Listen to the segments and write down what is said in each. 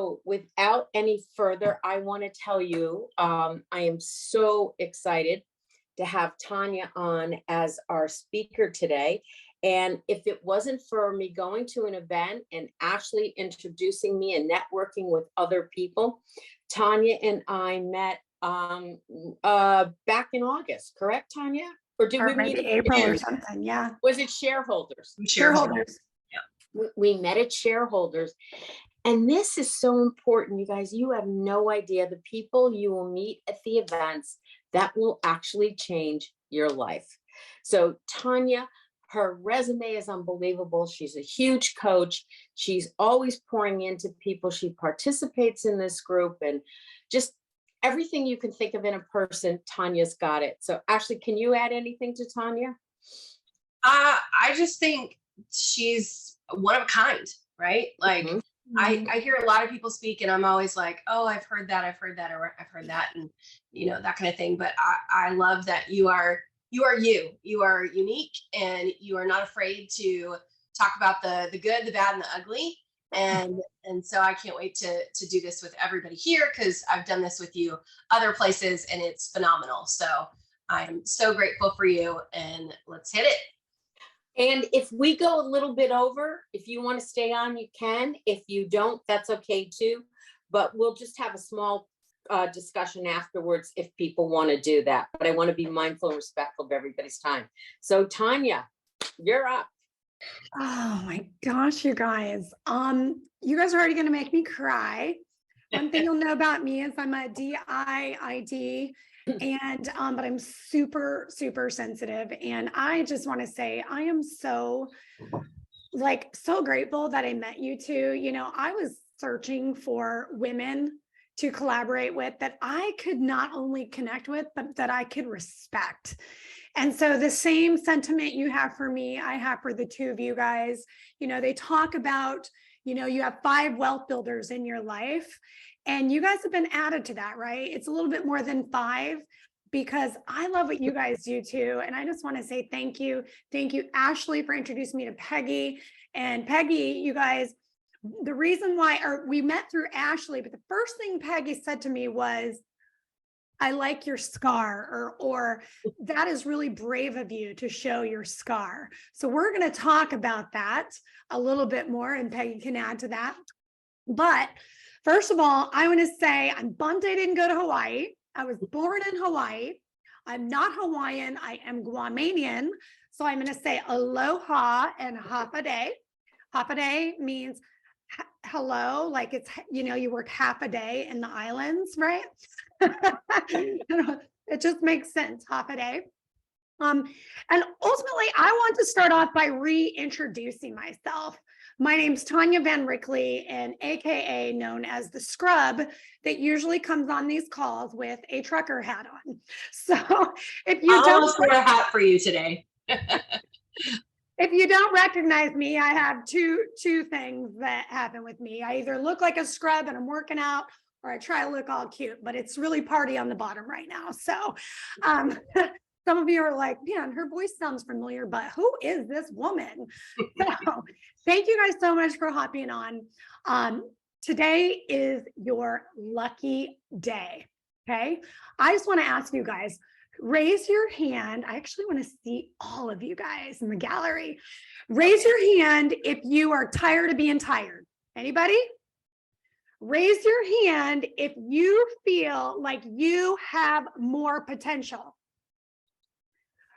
So without any further, I want to tell you, I am so excited to have Tanya on as our speaker today. And if it wasn't for me going to an event and Ashley introducing me and networking with other people, Tanya and I met back in August, correct, Tanya? Or did Or we meet maybe April or something? Yeah. Was it shareholders? Shareholders. We met at shareholders. And this is so important, you guys. You have no idea the people you will meet at the events that will actually change your life. So Tanya, her resume is unbelievable. She's a huge coach. She's always pouring into people. She participates in this group and just everything you can think of in a person, Tanya's got it. So Ashley, can you add anything to Tanya? I just think she's one of a kind, right? Like I hear a lot of people speak and I'm always like, oh, I've heard that, or I've heard that, and that kind of thing. But I love that you are you are unique, and you are not afraid to talk about the good, the bad, and the ugly. And so I can't wait to do this with everybody here, because I've done this with you other places and it's phenomenal. So I'm so grateful for you, and let's hit it. And if we go a little bit over, if you want to stay on, you can. If you don't, that's okay too. But we'll just have a small discussion afterwards if people want to do that. But I want to be mindful and respectful of everybody's time. So Tanya, you're up. Oh my gosh, you guys. You guys are already going to make me cry. One thing you'll know about me is I'm a DIID, and but I'm super, super sensitive. And I just want to say I am so grateful that I met you two. I was searching for women to collaborate with that I could not only connect with, but that I could respect. And so the same sentiment you have for me, I have for the two of you guys. They talk about, you have 5 wealth builders in your life, and you guys have been added to that, right? It's a little bit more than 5, because I love what you guys do too. And I just want to say thank you. Thank you, Ashley, for introducing me to Peggy. And Peggy, you guys, the reason why, we met through Ashley, but the first thing Peggy said to me was, I like your scar, or that is really brave of you to show your scar. So we're going to talk about that a little bit more, and Peggy can add to that. But first of all, I want to say I'm bummed I didn't go to Hawaii. I was born in Hawaii. I'm not Hawaiian. I am Guamanian. So I'm going to say aloha and hapade. Hapade means hello, like it's, you work half a day in the islands, right? It just makes sense, half a day. And ultimately, I want to start off by reintroducing myself. My name's Tanya Van Rickley, and AKA known as the scrub that usually comes on these calls with a trucker hat on. So if you don't wear a hat for you today. If you don't recognize me, I have two things that happen with me. I either look like a scrub and I'm working out, or I try to look all cute, but it's really party on the bottom right now. So some of you are like, man, her voice sounds familiar, but who is this woman? So thank you guys so much for hopping on. Today is your lucky day, okay? I just want to ask you guys, raise your hand. I actually want to see all of you guys in the gallery. Raise your hand if you are tired of being tired. Anybody? Raise your hand if you feel like you have more potential.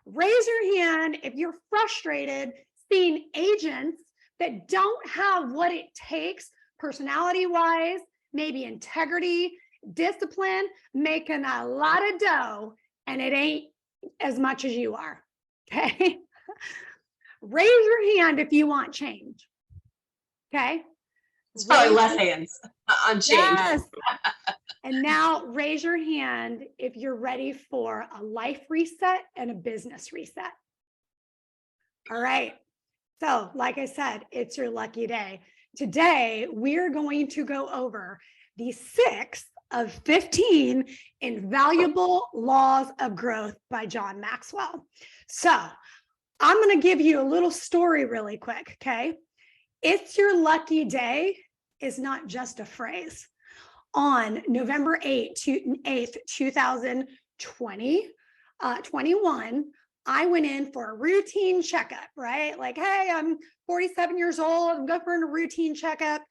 Raise your hand if you're frustrated seeing agents that don't have what it takes personality-wise, maybe integrity, discipline, making a lot of dough, and it ain't as much as you are, okay? Raise your hand if you want change, okay? It's probably less hands on change. Yes. And now raise your hand if you're ready for a life reset and a business reset. All right. So like I said, it's your lucky day. Today, we're going to go over the 6 of 15 Invaluable Laws of Growth by John Maxwell. So I'm going to give you a little story really quick, okay? It's your lucky day is not just a phrase. On November 8th, 2021, I went in for a routine checkup, right? Like, hey, I'm 47 years old. I'm going for a routine checkup.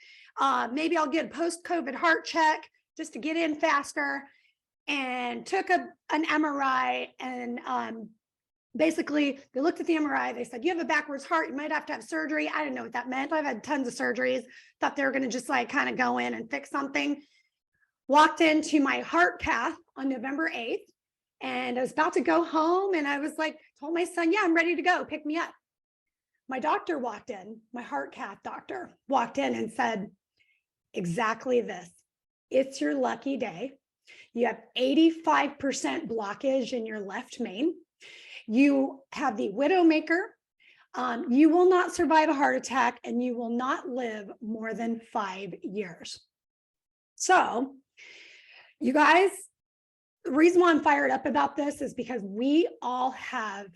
Maybe I'll get a post-COVID heart check just to get in faster. And took an MRI, and basically they looked at the MRI. They said, you have a backwards heart. You might have to have surgery. I didn't know what that meant. I've had tons of surgeries. Thought they were going to just like kind of go in and fix something. Walked into my heart cath on November 8th, and I was about to go home. And I was like, told my son, yeah, I'm ready to go. Pick me up. My doctor walked in, my heart cath doctor walked in and said exactly this. It's your lucky day. You have 85% blockage in your left main. You have the widowmaker. You will not survive a heart attack, and you will not live more than 5 years. So, you guys, the reason why I'm fired up about this is because we all have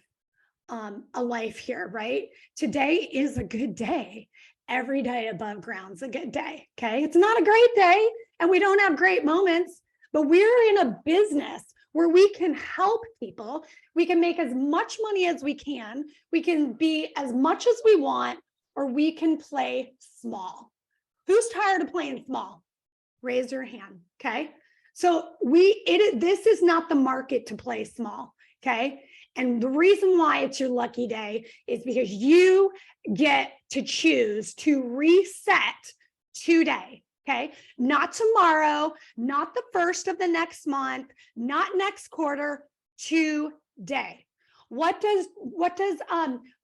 a life here, right? Today is a good day. Every day above ground's a good day, okay? It's not a great day, and we don't have great moments, but we're in a business where we can help people. We can make as much money as we can. We can be as much as we want, or we can play small. Who's tired of playing small? Raise your hand, okay? So this is not the market to play small, okay? And the reason why it's your lucky day is because you get to choose to reset today. Okay, not tomorrow, not the first of the next month, not next quarter, today. What does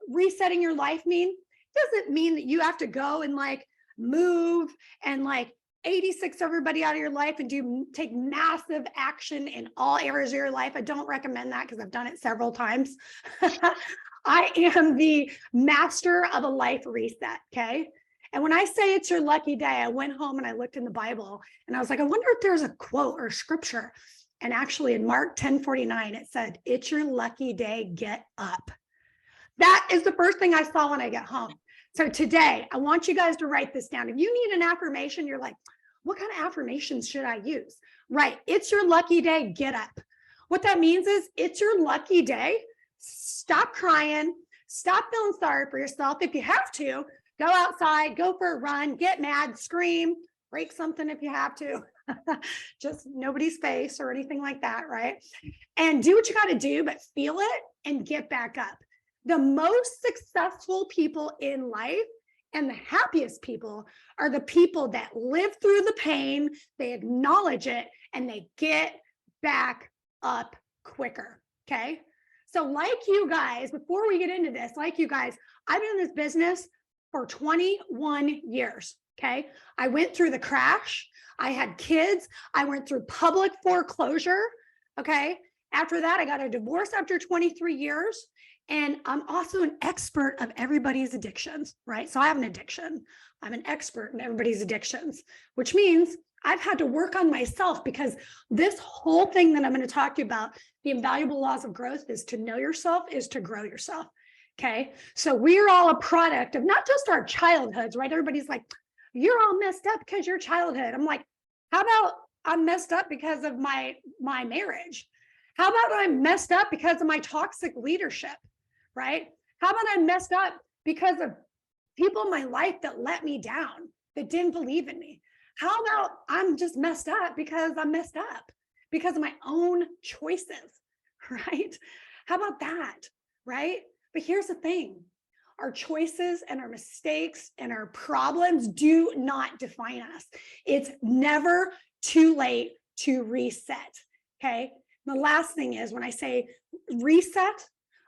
resetting your life mean? It doesn't mean that you have to go and like move and like 86 everybody out of your life and take massive action in all areas of your life. I don't recommend that because I've done it several times. I am the master of a life reset, okay? And when I say it's your lucky day, I went home and I looked in the Bible and I was like, I wonder if there's a quote or scripture. And actually in Mark 10:49, it said, it's your lucky day, get up. That is the first thing I saw when I get home. So today, I want you guys to write this down. If you need an affirmation, you're like, what kind of affirmations should I use? Right, it's your lucky day, get up. What that means is it's your lucky day. Stop crying, stop feeling sorry for yourself. If you have to, go outside, go for a run, get mad, scream, break something if you have to, just nobody's face or anything like that, right? And do what you got to do, but feel it and get back up. The most successful people in life and the happiest people are the people that live through the pain, they acknowledge it, and they get back up quicker, okay? So like you guys, before we get into this, like you guys, I've been in this business for 21 years, okay? I went through the crash. I had kids. I went through public foreclosure, okay? After that, I got a divorce after 23 years. And I'm also an expert of everybody's addictions, right? So I have an addiction. I'm an expert in everybody's addictions, which means I've had to work on myself because this whole thing that I'm going to talk to you about, the invaluable laws of growth, is to know yourself, is to grow yourself. Okay. So we're all a product of not just our childhoods, right? Everybody's like, you're all messed up because your childhood. I'm like, how about I'm messed up because of my marriage? How about I'm messed up because of my toxic leadership, right? How about I'm messed up because of people in my life that let me down, that didn't believe in me? How about I'm just messed up because I'm messed up because of my own choices, right? How about that, right? But here's the thing. Our choices and our mistakes and our problems do not define us. It's never too late to reset, okay? The last thing is when I say reset,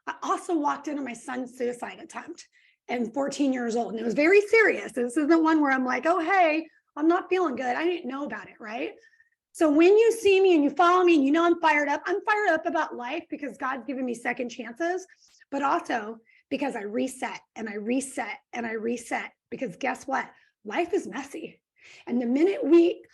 I also walked into my son's suicide attempt and 14 years old, and it was very serious. This isn't one where I'm like, oh, hey, I'm not feeling good. I didn't know about it, right? So when you see me and you follow me and you know I'm fired up about life because God's given me second chances, but also because I reset and I reset and I reset, because guess what? Life is messy. And the minute we,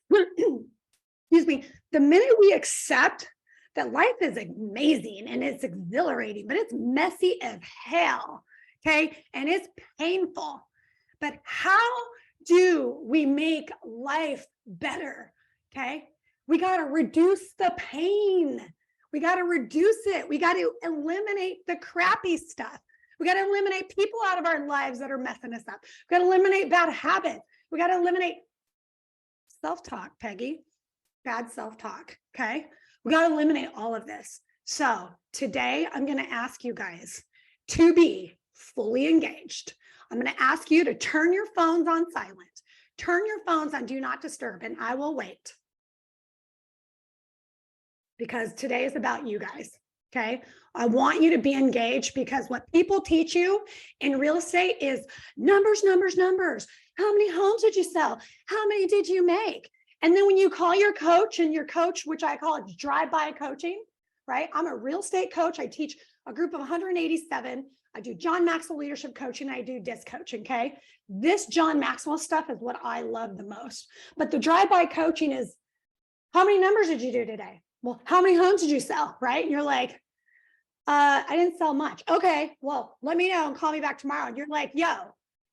the minute we accept that life is amazing and it's exhilarating, but it's messy as hell, okay? And it's painful. But how do we make life better? Okay. We got to reduce the pain. We got to reduce it. We got to eliminate the crappy stuff. We got to eliminate people out of our lives that are messing us up. We got to eliminate bad habits. We got to eliminate self-talk, Peggy, bad self-talk. Okay. We got to eliminate all of this. So today I'm going to ask you guys to be fully engaged. I'm going to ask you to turn your phones on silent. Turn your phones on do not disturb, and I will wait. Because today is about you guys, okay? I want you to be engaged because what people teach you in real estate is numbers, numbers, numbers. How many homes did you sell? How many did you make? And then when you call your coach, and your coach, which I call it drive-by coaching, right? I'm a real estate coach. I teach a group of 187. I do John Maxwell leadership coaching. I do disc coaching, okay? This John Maxwell stuff is what I love the most. But the drive-by coaching is, how many numbers did you do today? Well, how many homes did you sell, right? And you're like, I didn't sell much. Okay, well, let me know and call me back tomorrow. And you're like, yo,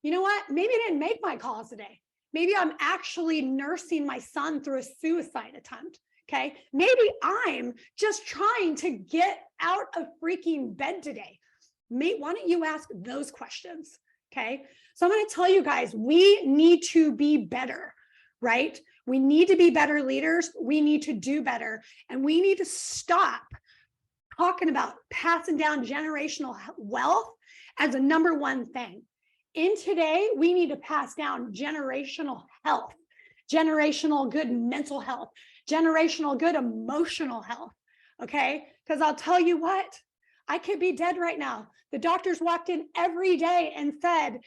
you know what? Maybe I didn't make my calls today. Maybe I'm actually nursing my son through a suicide attempt, okay? Maybe I'm just trying to get out of freaking bed today. Why don't you ask those questions, okay? So I'm going to tell you guys, we need to be better, right? We need to be better leaders. We need to do better. And we need to stop talking about passing down generational wealth as a number one thing. In today, we need to pass down generational health, generational good mental health, generational good emotional health, okay? Because I'll tell you what, I could be dead right now. The doctors walked in every day and said,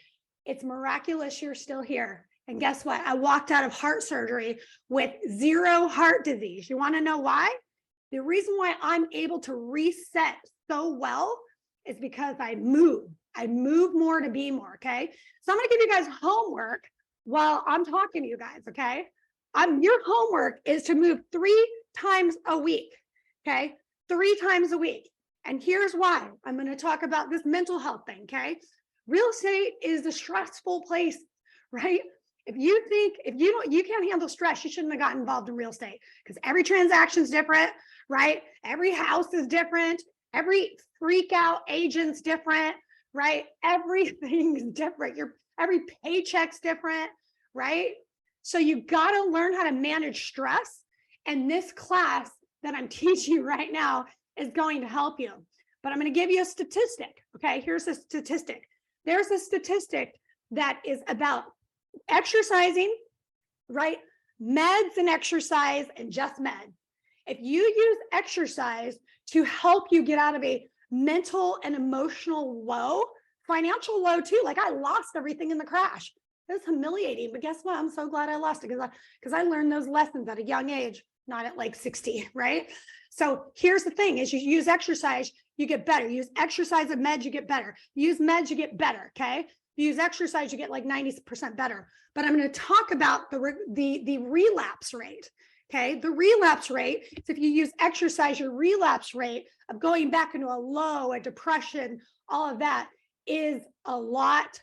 it's miraculous you're still here. And guess what? I walked out of heart surgery with 0 heart disease. You want to know why? The reason why I'm able to reset so well is because I move. I move more to be more, okay? So I'm going to give you guys homework while I'm talking to you guys, okay? Your homework is to move 3 times a week, okay? 3 times a week. And here's why. I'm going to talk about this mental health thing, okay? Real estate is a stressful place, right? If you can't handle stress, you shouldn't have gotten involved in real estate because every transaction is different, right? Every house is different. Every freak out agent's different, right? Everything's different. Every paycheck's different, right? So you got to learn how to manage stress. And this class that I'm teaching right now is going to help you. But I'm going to give you a statistic. Okay, here's a statistic. There's a statistic that is about exercising, right? Meds and exercise and just med. If you use exercise to help you get out of a mental and emotional low, financial low too, like I lost everything in the crash. It was humiliating, but guess what? I'm so glad I lost it because I learned those lessons at a young age, not at like 60, right? So here's the thing is you use exercise, you get better. You use exercise and meds, you get better. You use meds, you get better, okay? You use exercise, you get like 90% better. But I'm going to talk about the relapse rate, okay? The relapse rate is if you use exercise, your relapse rate of going back into a low, a depression, all of that is a lot,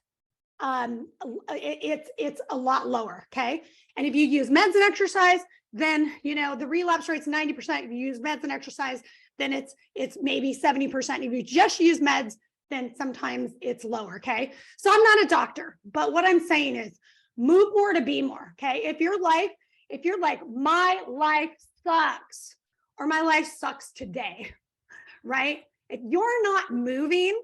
it's a lot lower, okay? And if you use meds and exercise, then, you know, the relapse rate's 90%. If you use meds and exercise, then it's maybe 70%. If you just use meds, then sometimes it's lower, okay? So I'm not a doctor, but what I'm saying is move more to be more, okay? If you're like, my life sucks, or my life sucks today, right? If you're not moving,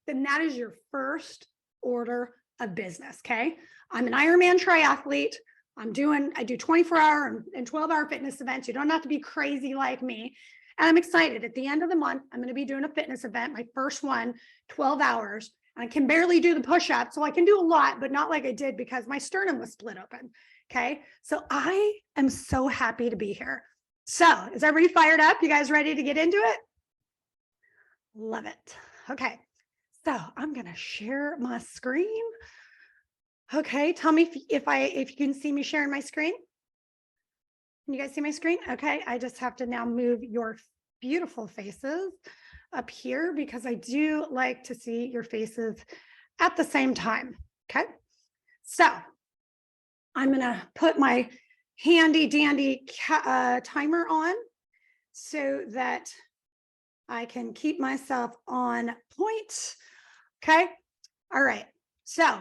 then that is your first order of business, okay? I'm an Ironman triathlete. I do 24-hour and 12-hour fitness events. You don't have to be crazy like me. And I'm excited. At the end of the month, I'm going to be doing a fitness event, my first one, 12 hours. And I can barely do the push-ups. So I can do a lot, but not like I did because my sternum was split open. Okay. So I am so happy to be here. So is everybody fired up? You guys ready to get into it? Love it. Okay. So I'm going to share my screen. Okay. Tell me if you can see me sharing my screen. Can you guys see my screen? Okay, I just have to now move your beautiful faces up here because I do like to see your faces at the same time. Okay, so I'm going to put my handy dandy timer on so that I can keep myself on point. Okay. All right. So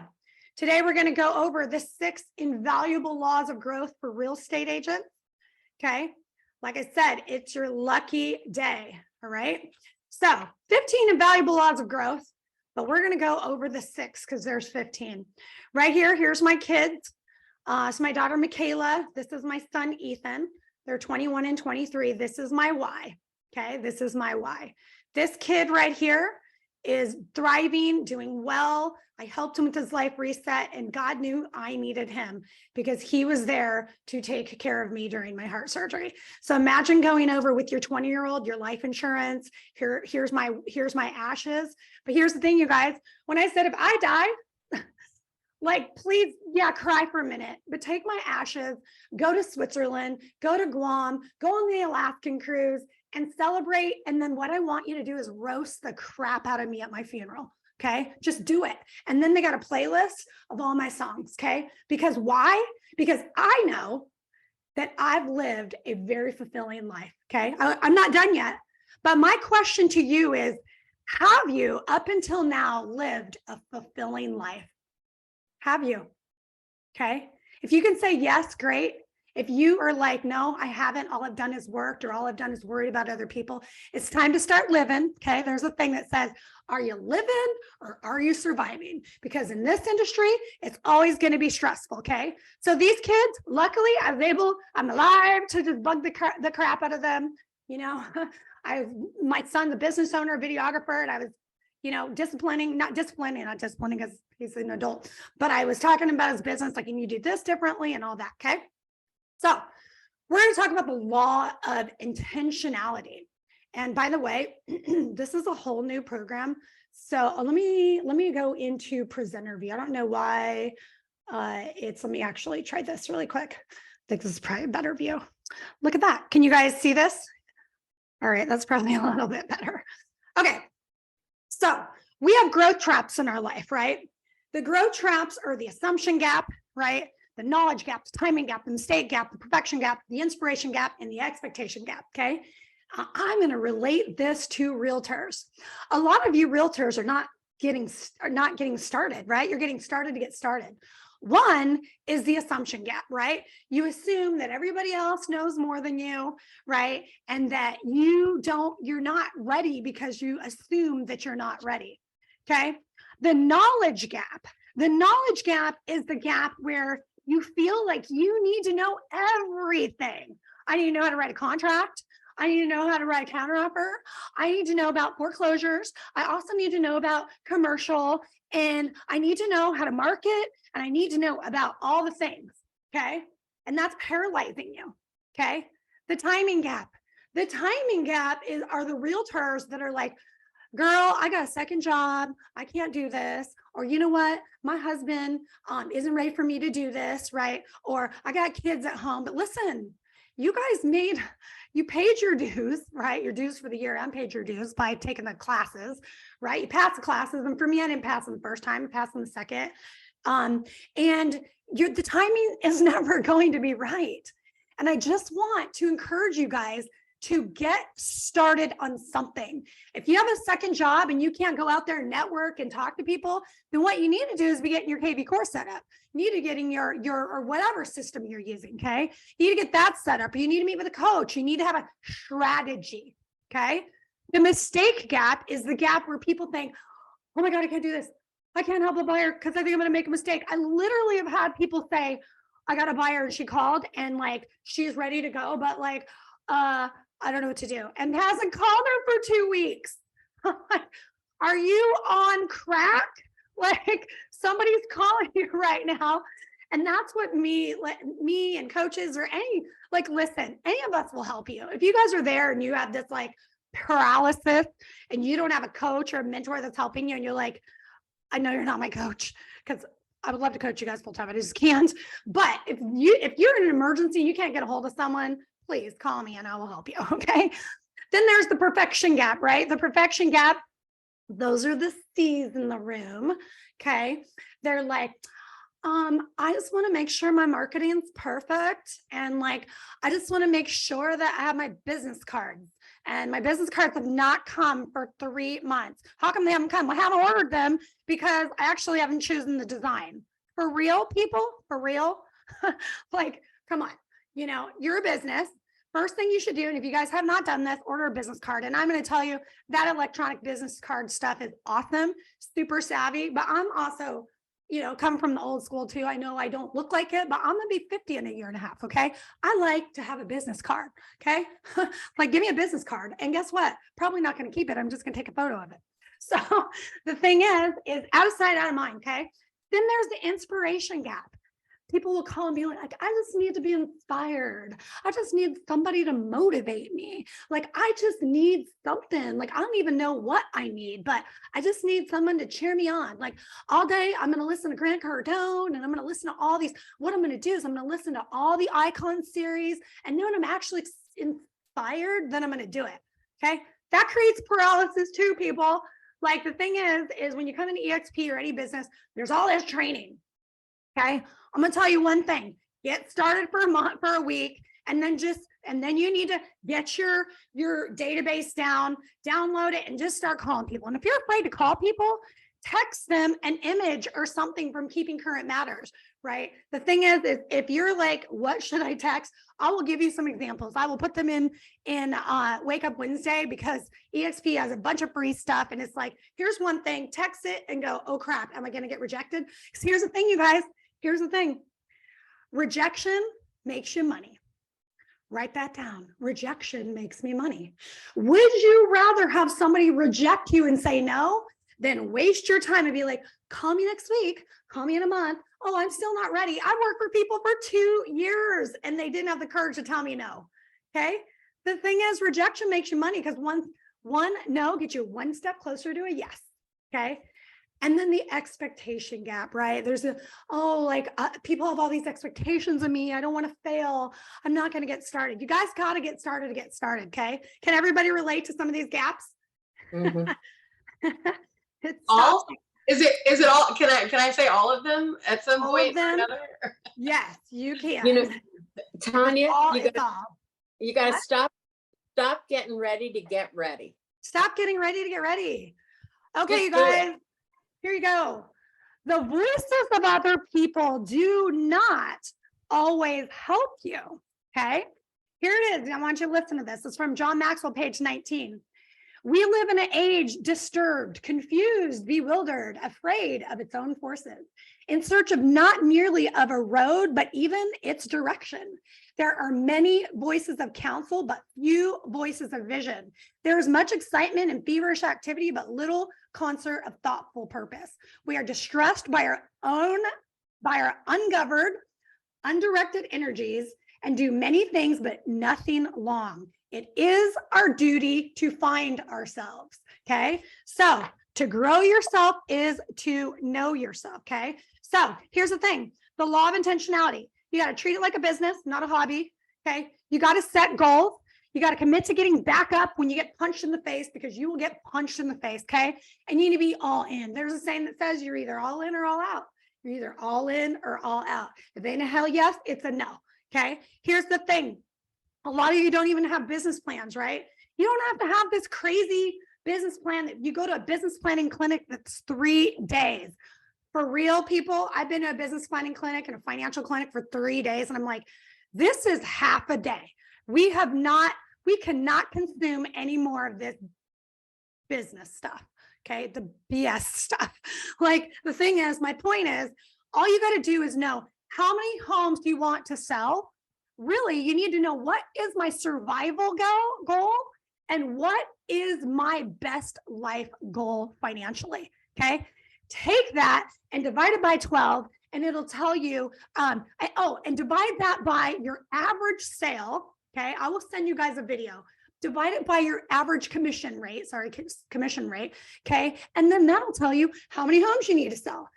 today we're going to go over the 6 invaluable laws of growth for real estate agents. Okay. Like I said, it's your lucky day. All right. So 15 invaluable laws of growth, but we're going to go over the 6 because there's 15 right here. Here's my kids. So my daughter, Michaela, this is my son, Ethan. They're 21 and 23. This is my why. Okay. This is my why. This kid right here is thriving, doing well. I helped him with his life reset, and God knew I needed him because he was there to take care of me during my heart surgery. So imagine going over with your 20-year-old, your life insurance. Here's my ashes. But here's the thing, you guys, when I said, if I die, like, please, yeah, cry for a minute, but take my ashes, go to Switzerland, go to Guam, go on the Alaskan cruise and celebrate. And then what I want you to do is roast the crap out of me at my funeral. Okay. Just do it. And then they got a playlist of all my songs. Okay. Because why? Because I know that I've lived a very fulfilling life. Okay. I'm not done yet. But my question to you is, have you up until now lived a fulfilling life? Have you? Okay. If you can say yes, great. If you are like, no, I haven't, all I've done is worked, or all I've done is worried about other people, it's time to start living. Okay. There's a thing that says, are you living or are you surviving? Because in this industry, it's always going to be stressful. Okay. So these kids, luckily I'm alive to just bug the crap out of them. You know, my son's a business owner, videographer, and I was, not disciplining because he's an adult, but I was talking about his business, like, and you do this differently and all that. Okay. So we're going to talk about the law of intentionality. And by the way, this is a whole new program. So let me go into presenter view. I don't know why let me actually try this really quick. I think this is probably a better view. Look at that. Can you guys see this? All right. That's probably a little bit better. Okay. So we have growth traps in our life, right? The growth traps are the assumption gap, right? The knowledge gap, the timing gap, the mistake gap, the perfection gap, the inspiration gap, and the expectation gap, okay? I'm going to relate this to realtors. A lot of you realtors are not getting started, right? You're getting started to get started. One is the assumption gap, right? You assume that everybody else knows more than you, right? And that you're not ready because you assume that you're not ready, okay? The knowledge gap is the gap where you feel like you need to know everything. I need to know how to write a contract. I need to know how to write a counteroffer. I need to know about foreclosures. I also need to know about commercial, and I need to know how to market, and I need to know about all the things, okay? And that's paralyzing you, okay? The timing gap are the realtors that are like, girl, I got a second job. I can't do this. Or you know what? My husband isn't ready for me to do this, right? Or I got kids at home. But listen, you guys you paid your dues, right? Your dues for the year. I paid your dues by taking the classes, right? You passed the classes. And for me, I didn't pass them the first time. I passed them the second. And the timing is never going to be right. And I just want to encourage you guys to get started on something. If you have a second job and you can't go out there and network and talk to people, then what you need to do is be getting your KV course set up. You need to get in your or whatever system you're using, okay? You need to get that set up. You need to meet with a coach. You need to have a strategy, okay? The mistake gap is the gap where people think, oh my God, I can't do this. I can't help a buyer because I think I'm going to make a mistake. I literally have had people say, I got a buyer and she called and like, she's ready to go, but like, I don't know what to do, and hasn't called her for 2 weeks. Are you on crack? Like, somebody's calling you right now. And that's what me and coaches or listen, any of us will help you. If you guys are there and you have this like paralysis and you don't have a coach or a mentor that's helping you, and you're like, I know you're not my coach, because I would love to coach you guys full time. I just can't. But if you're in an emergency, you can't get a hold of someone, please call me and I will help you. Okay. Then there's the perfection gap, right? The perfection gap, those are the C's in the room. Okay. They're like, I just want to make sure my marketing's perfect. And like, I just want to make sure that I have my business cards, and my business cards have not come for 3 months. How come they haven't come? I haven't ordered them because I actually haven't chosen the design. For real, people, for real. Like, come on, you're a business. First thing you should do, and if you guys have not done this, order a business card. And I'm going to tell you that electronic business card stuff is awesome, super savvy, but I'm also come from the old school too. I know I don't look like it, but I'm gonna be 50 in a year and a half. Okay. I like to have a business card. Okay. Like, give me a business card. And guess what? Probably not going to keep it. I'm just going to take a photo of it. So the thing is out of sight, out of mind. Okay. Then there's the inspiration gap. People will call and be like, I just need to be inspired. I just need somebody to motivate me. Like, I just need something. Like, I don't even know what I need, but I just need someone to cheer me on. Like, all day, I'm going to listen to Grant Cardone, and I'm going to listen to all these. What I'm going to do is I'm going to listen to all the Icon series. And then when I'm actually inspired, then I'm going to do it. Okay. That creates paralysis too, people. Like, the thing is when you come into EXP or any business, there's all this training. Okay. I'm going to tell you one thing: get started for a month, for a week, and then you need to get your database down, download it, and just start calling people. And if you're afraid to call people, text them an image or something from Keeping Current Matters, right? The thing is if you're like, what should I text? I will give you some examples. I will put them in Wake Up Wednesday, because EXP has a bunch of free stuff. And it's like, here's one thing, text it and go, oh crap, am I going to get rejected? Because here's the thing, you guys. Here's the thing. Rejection makes you money. Write that down. Rejection makes me money. Would you rather have somebody reject you and say no than waste your time and be like, call me next week, call me in a month? Oh, I'm still not ready. I worked for people for 2 years and they didn't have the courage to tell me no. Okay. The thing is, rejection makes you money, because one no gets you one step closer to a yes. Okay. And then the expectation gap, right? There's people have all these expectations of me. I don't want to fail. I'm not going to get started. You guys got to get started to get started. Okay. Can everybody relate to some of these gaps? Mhm. Is it all? Can I say all of them at some all point of them? or another? Yes, you can. Tanya, you got to What? stop getting ready to get ready. Stop getting ready to get ready. Okay, Just you guys. Here you go. The voices of other people do not always help you. Okay. Here it is. I want you to listen to this. It's from John Maxwell, page 19. We live in an age disturbed, confused, bewildered, afraid of its own forces, in search of not merely of a road, but even its direction. There are many voices of counsel, but few voices of vision. There is much excitement and feverish activity, but little concert of thoughtful purpose. We are distressed by our ungoverned, undirected energies, and do many things, but nothing long. It is our duty to find ourselves. Okay. So to grow yourself is to know yourself. Okay. So here's the thing: the law of intentionality. You got to treat it like a business, not a hobby. Okay. You got to set goals. You got to commit to getting back up when you get punched in the face, because you will get punched in the face. Okay. And you need to be all in. There's a saying that says you're either all in or all out. You're either all in or all out. If it ain't a hell yes, it's a no. Okay. Here's the thing: a lot of you don't even have business plans, right? You don't have to have this crazy business plan. You go to a business planning clinic that's 3 days. For real, people, I've been to a business planning clinic and a financial clinic for 3 days, and I'm like, this is half a day. We cannot consume any more of this business stuff. Okay. The BS stuff. Like, the thing is, my point is, all you got to do is know, how many homes do you want to sell? Really, you need to know, what is my survival goal and what is my best life goal financially. Okay. Take that and divide it by 12, and it'll tell you, and divide that by your average sale. Okay. I will send you guys a video. Divide it by your average commission rate. Okay. And then that'll tell you how many homes you need to sell.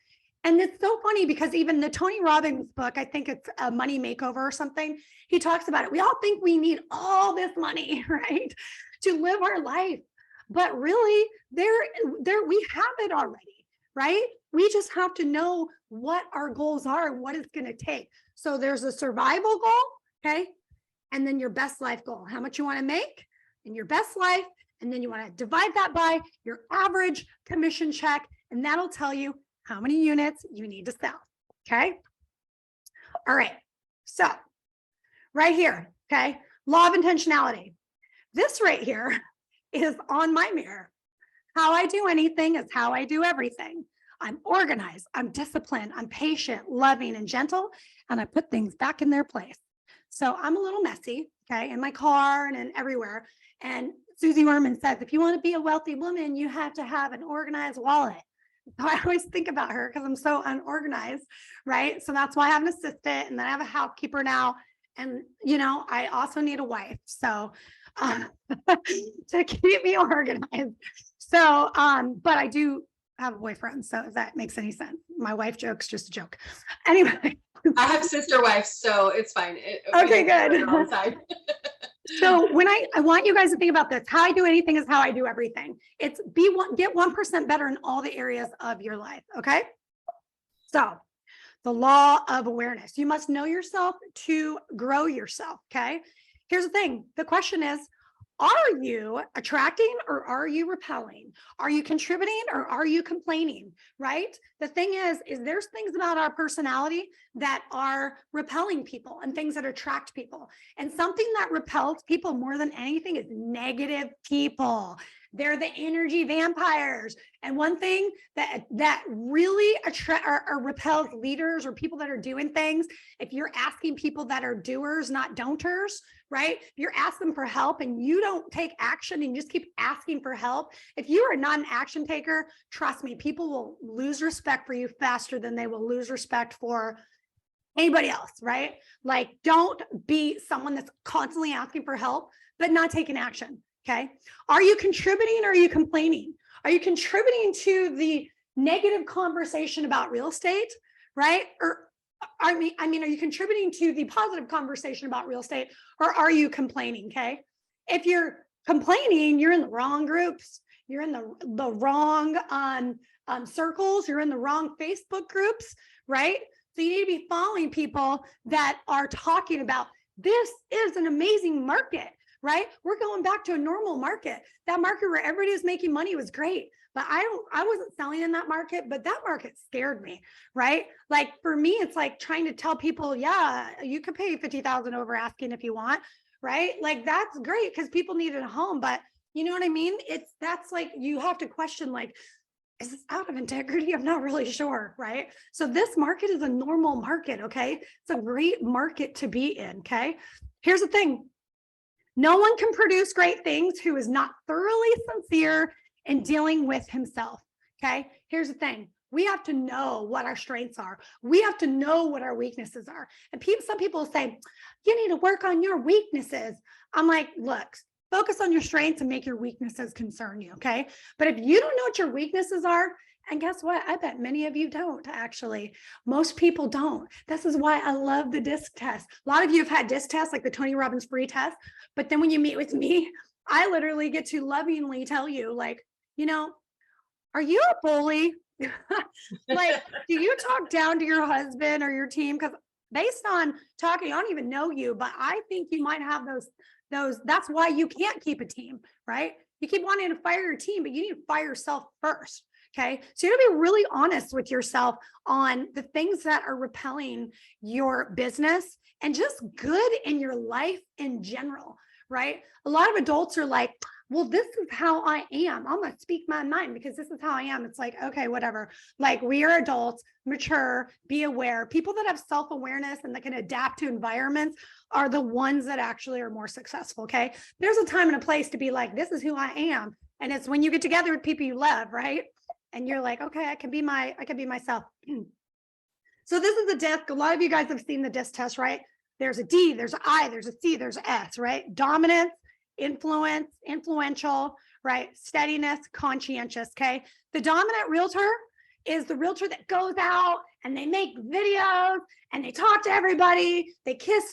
And it's so funny, because even the Tony Robbins book, I think it's a Money Makeover or something, he talks about it. We all think we need all this money, right, to live our life. But really, we have it already, right? We just have to know what our goals are, what it's going to take. So there's a survival goal, okay? And then your best life goal, how much you want to make in your best life. And then you want to divide that by your average commission check. And that'll tell you how many units you need to sell, okay? All right, so right here, okay? Law of intentionality. This right here is on my mirror. How I do anything is how I do everything. I'm organized, I'm disciplined, I'm patient, loving, and gentle, and I put things back in their place. So I'm a little messy, okay, in my car and everywhere. And Susie Orman says, if you want to be a wealthy woman, you have to have an organized wallet. So I always think about her because I'm so unorganized, right? So that's why I have an assistant, and then I have a housekeeper now. And, you know, I also need a wife. So to keep me organized. So, but I do have a boyfriend. So if that makes any sense, my wife joke's just a joke. Anyway. I have sister wives, so it's fine. Okay, good. All the time. So when I want you guys to think about this, how I do anything is how I do everything. It's get 1% better in all the areas of your life. Okay. So the law of awareness, you must know yourself to grow yourself. Okay. Here's the thing. The question is, are you attracting or are you repelling? Are you contributing or are you complaining, right? The thing is there's things about our personality that are repelling people and things that attract people. And something that repels people more than anything is negative people. They're the energy vampires. And one thing that really attracts or repels leaders or people that are doing things, if you're asking people that are doers, not don'ters, right? If you're asking for help and you don't take action and you just keep asking for help, if you are not an action taker, trust me, people will lose respect for you faster than they will lose respect for anybody else, right? Like, don't be someone that's constantly asking for help, but not taking action. Okay. Are you contributing or are you complaining? Are you contributing to the negative conversation about real estate, right? Or I mean, are you contributing to the positive conversation about real estate, or are you complaining? Okay. If you're complaining, you're in the wrong groups. You're in the wrong circles. You're in the wrong Facebook groups, right? So you need to be following people that are talking about, this is an amazing market. Right? We're going back to a normal market. That market where everybody was making money was great, but I wasn't selling in that market, but that market scared me, right? Like for me, it's like trying to tell people, yeah, you could pay 50,000 over asking if you want, right? Like that's great because people needed a home, but you know what I mean? That's like, you have to question, like, is this out of integrity? I'm not really sure, right? So this market is a normal market, okay? It's a great market to be in, okay? Here's the thing. No one can produce great things who is not thoroughly sincere in dealing with himself. Okay. Here's the thing. We have to know what our strengths are. We have to know what our weaknesses are. And some people say, you need to work on your weaknesses. I'm like, look, focus on your strengths and make your weaknesses concern you. Okay. But if you don't know what your weaknesses are, and guess what? I bet many of you don't actually. Most people don't. This is why I love the DISC test. A lot of you have had DISC tests, like the Tony Robbins free test. But then when you meet with me, I literally get to lovingly tell you, like, you know, are you a bully? Like, do you talk down to your husband or your team? Because based on talking, I don't even know you, but I think you might have those. That's why you can't keep a team, right? You keep wanting to fire your team, but you need to fire yourself first. Okay. So you have to be really honest with yourself on the things that are repelling your business and just good in your life in general, right? A lot of adults are like, well, this is how I am. I'm going to speak my mind because this is how I am. It's like, okay, whatever. Like, we are adults, mature, be aware. People that have self-awareness and that can adapt to environments are the ones that actually are more successful. Okay. There's a time and a place to be like, this is who I am. And it's when you get together with people you love, right? And you're like, okay, I can be myself. So this is the DISC. A lot of you guys have seen the DISC test, right? There's a D, there's an I, there's a C, there's an S, right? Dominance, influence, influential, right? Steadiness, conscientious, okay? The dominant realtor is the realtor that goes out and they make videos and they talk to everybody. They kiss,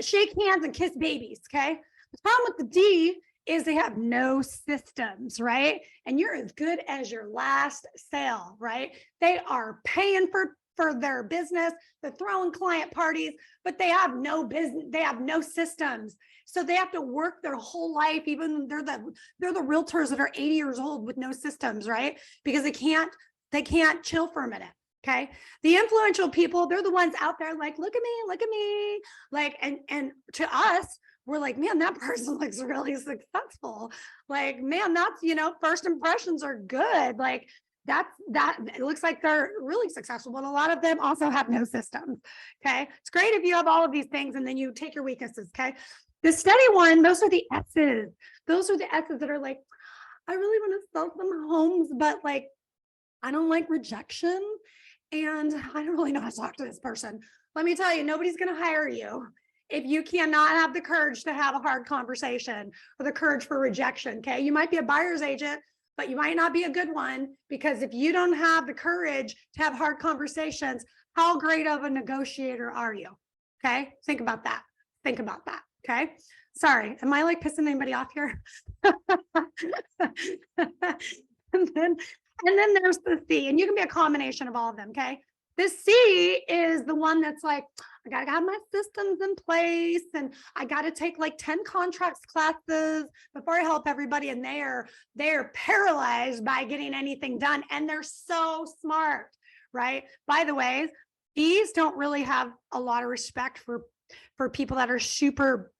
shake hands and kiss babies, okay? The problem with the D is they have no systems, right? And you're as good as your last sale, right? They are paying for their business, they're throwing client parties, but they have no business, they have no systems. So they have to work their whole life, even they're the realtors that are 80 years old with no systems, right? Because they can't chill for a minute. Okay. The influential people, they're the ones out there like, look at me. Like, and to us, we're like, man, that person looks really successful. Like, man, that's, first impressions are good. Like that it looks like they're really successful, but a lot of them also have no systems. Okay. It's great if you have all of these things and then you take your weaknesses. Okay. The steady one, those are the S's. Those are the S's that are like, I really want to sell some homes, but like, I don't like rejection. And I don't really know how to talk to this person. Let me tell you, nobody's going to hire you if you cannot have the courage to have a hard conversation or the courage for rejection. Okay. You might be a buyer's agent, but you might not be a good one, because if you don't have the courage to have hard conversations, how great of a negotiator are you? Okay. Think about that. Okay. Sorry. Am I like pissing anybody off here? And then there's the C, and you can be a combination of all of them. Okay. The C is the one that's like, I got to have my systems in place, and I got to take like 10 contracts classes before I help everybody. And they're paralyzed by getting anything done. And they're so smart, right? By the way, E's don't really have a lot of respect for people that are super,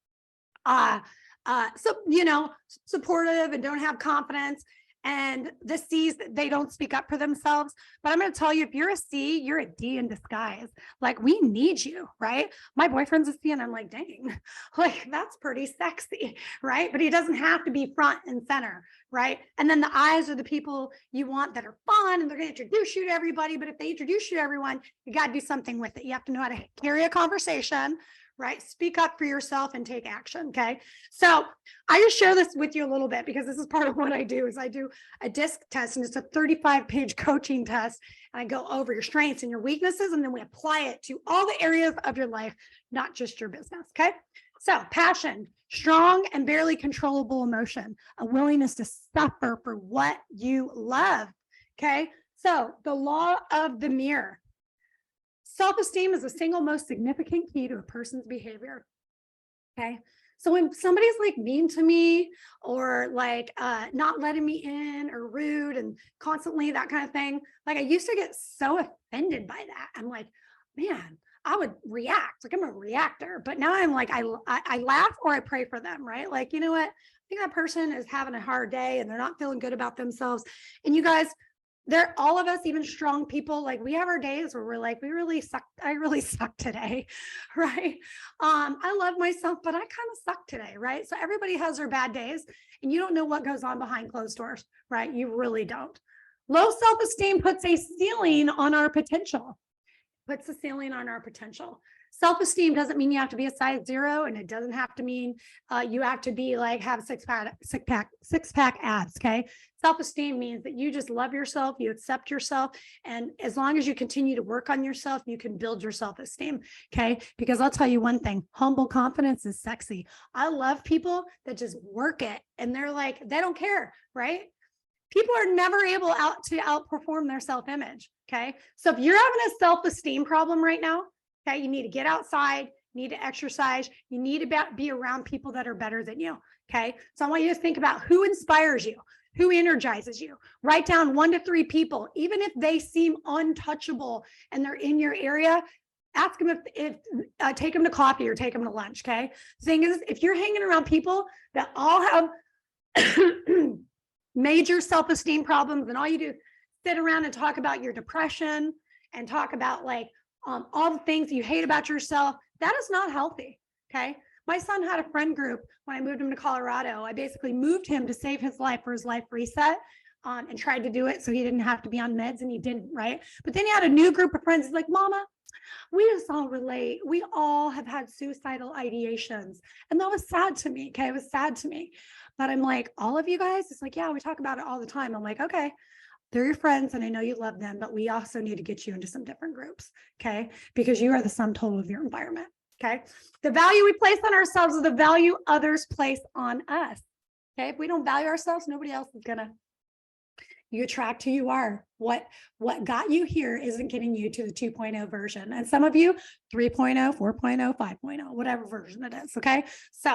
supportive and don't have confidence. And the C's, they don't speak up for themselves. But I'm going to tell you, if you're a C, you're a D in disguise. Like, we need you, right? My boyfriend's a C, and I'm like, dang, like, that's pretty sexy, right? But he doesn't have to be front and center, right? And then the I's are the people you want that are fun, and they're going to introduce you to everybody. But if they introduce you to everyone, you got to do something with it. You have to know how to carry a conversation, right? Speak up for yourself and take action. Okay. So I just share this with you a little bit because this is part of what I do. Is I do a DISC test, and it's a 35-page coaching test. And I go over your strengths and your weaknesses, and then we apply it to all the areas of your life, not just your business. Okay. So passion, strong and barely controllable emotion, a willingness to suffer for what you love. Okay. So the law of the mirror. Self-esteem is the single most significant key to a person's behavior. Okay. So when somebody's like mean to me, or like not letting me in, or rude and constantly that kind of thing, like I used to get so offended by that. I'm like, man, I would react. Like, I'm a reactor. But now I'm like, I laugh or I pray for them, right? Like, you know what? I think that person is having a hard day and they're not feeling good about themselves. And you guys, they're all of us, even strong people, like we have our days where we're like, we really suck. I really suck today. Right. I love myself, but I kind of suck today. Right. So everybody has their bad days, and you don't know what goes on behind closed doors. Right. You really don't. Low self-esteem puts a ceiling on our potential. Self-esteem doesn't mean you have to be a size 0, and it doesn't have to mean you have to be like have six pack abs. Okay. Self-esteem means that you just love yourself, you accept yourself, and as long as you continue to work on yourself, you can build your self-esteem. Okay. Because I'll tell you one thing, humble confidence is sexy. I love people that just work it, and they're like, they don't care. Right. People are never able to outperform their self-image. Okay. So if you're having a self-esteem problem right now, okay, you need to get outside, you need to exercise, you need to be around people that are better than you. Okay. So I want you to think about who inspires you, who energizes you. Write down 1 to 3 people, even if they seem untouchable and they're in your area. Ask them if take them to coffee or take them to lunch. Okay. The thing is, if you're hanging around people that all have major self-esteem problems, and all you do is sit around and talk about your depression and talk about like all the things you hate about yourself, that is not healthy. Okay. My son had a friend group when I moved him to Colorado. I basically moved him to save his life for his life reset, and tried to do it so he didn't have to be on meds, and he didn't. Right. But then he had a new group of friends. He's like, Mama, we just all relate. We all have had suicidal ideations. And that was sad to me. Okay. It was sad to me. But I'm like, all of you guys? It's like, yeah, we talk about it all the time. I'm like, okay, they're your friends, and I know you love them, but we also need to get you into some different groups. Okay. Because you are the sum total of your environment. Okay. The value we place on ourselves is the value others place on us. Okay. If we don't value ourselves, nobody else is gonna. You attract who you are. What got you here isn't getting you to the 2.0 version. And some of you 3.0, 4.0, 5.0, whatever version it is. Okay. So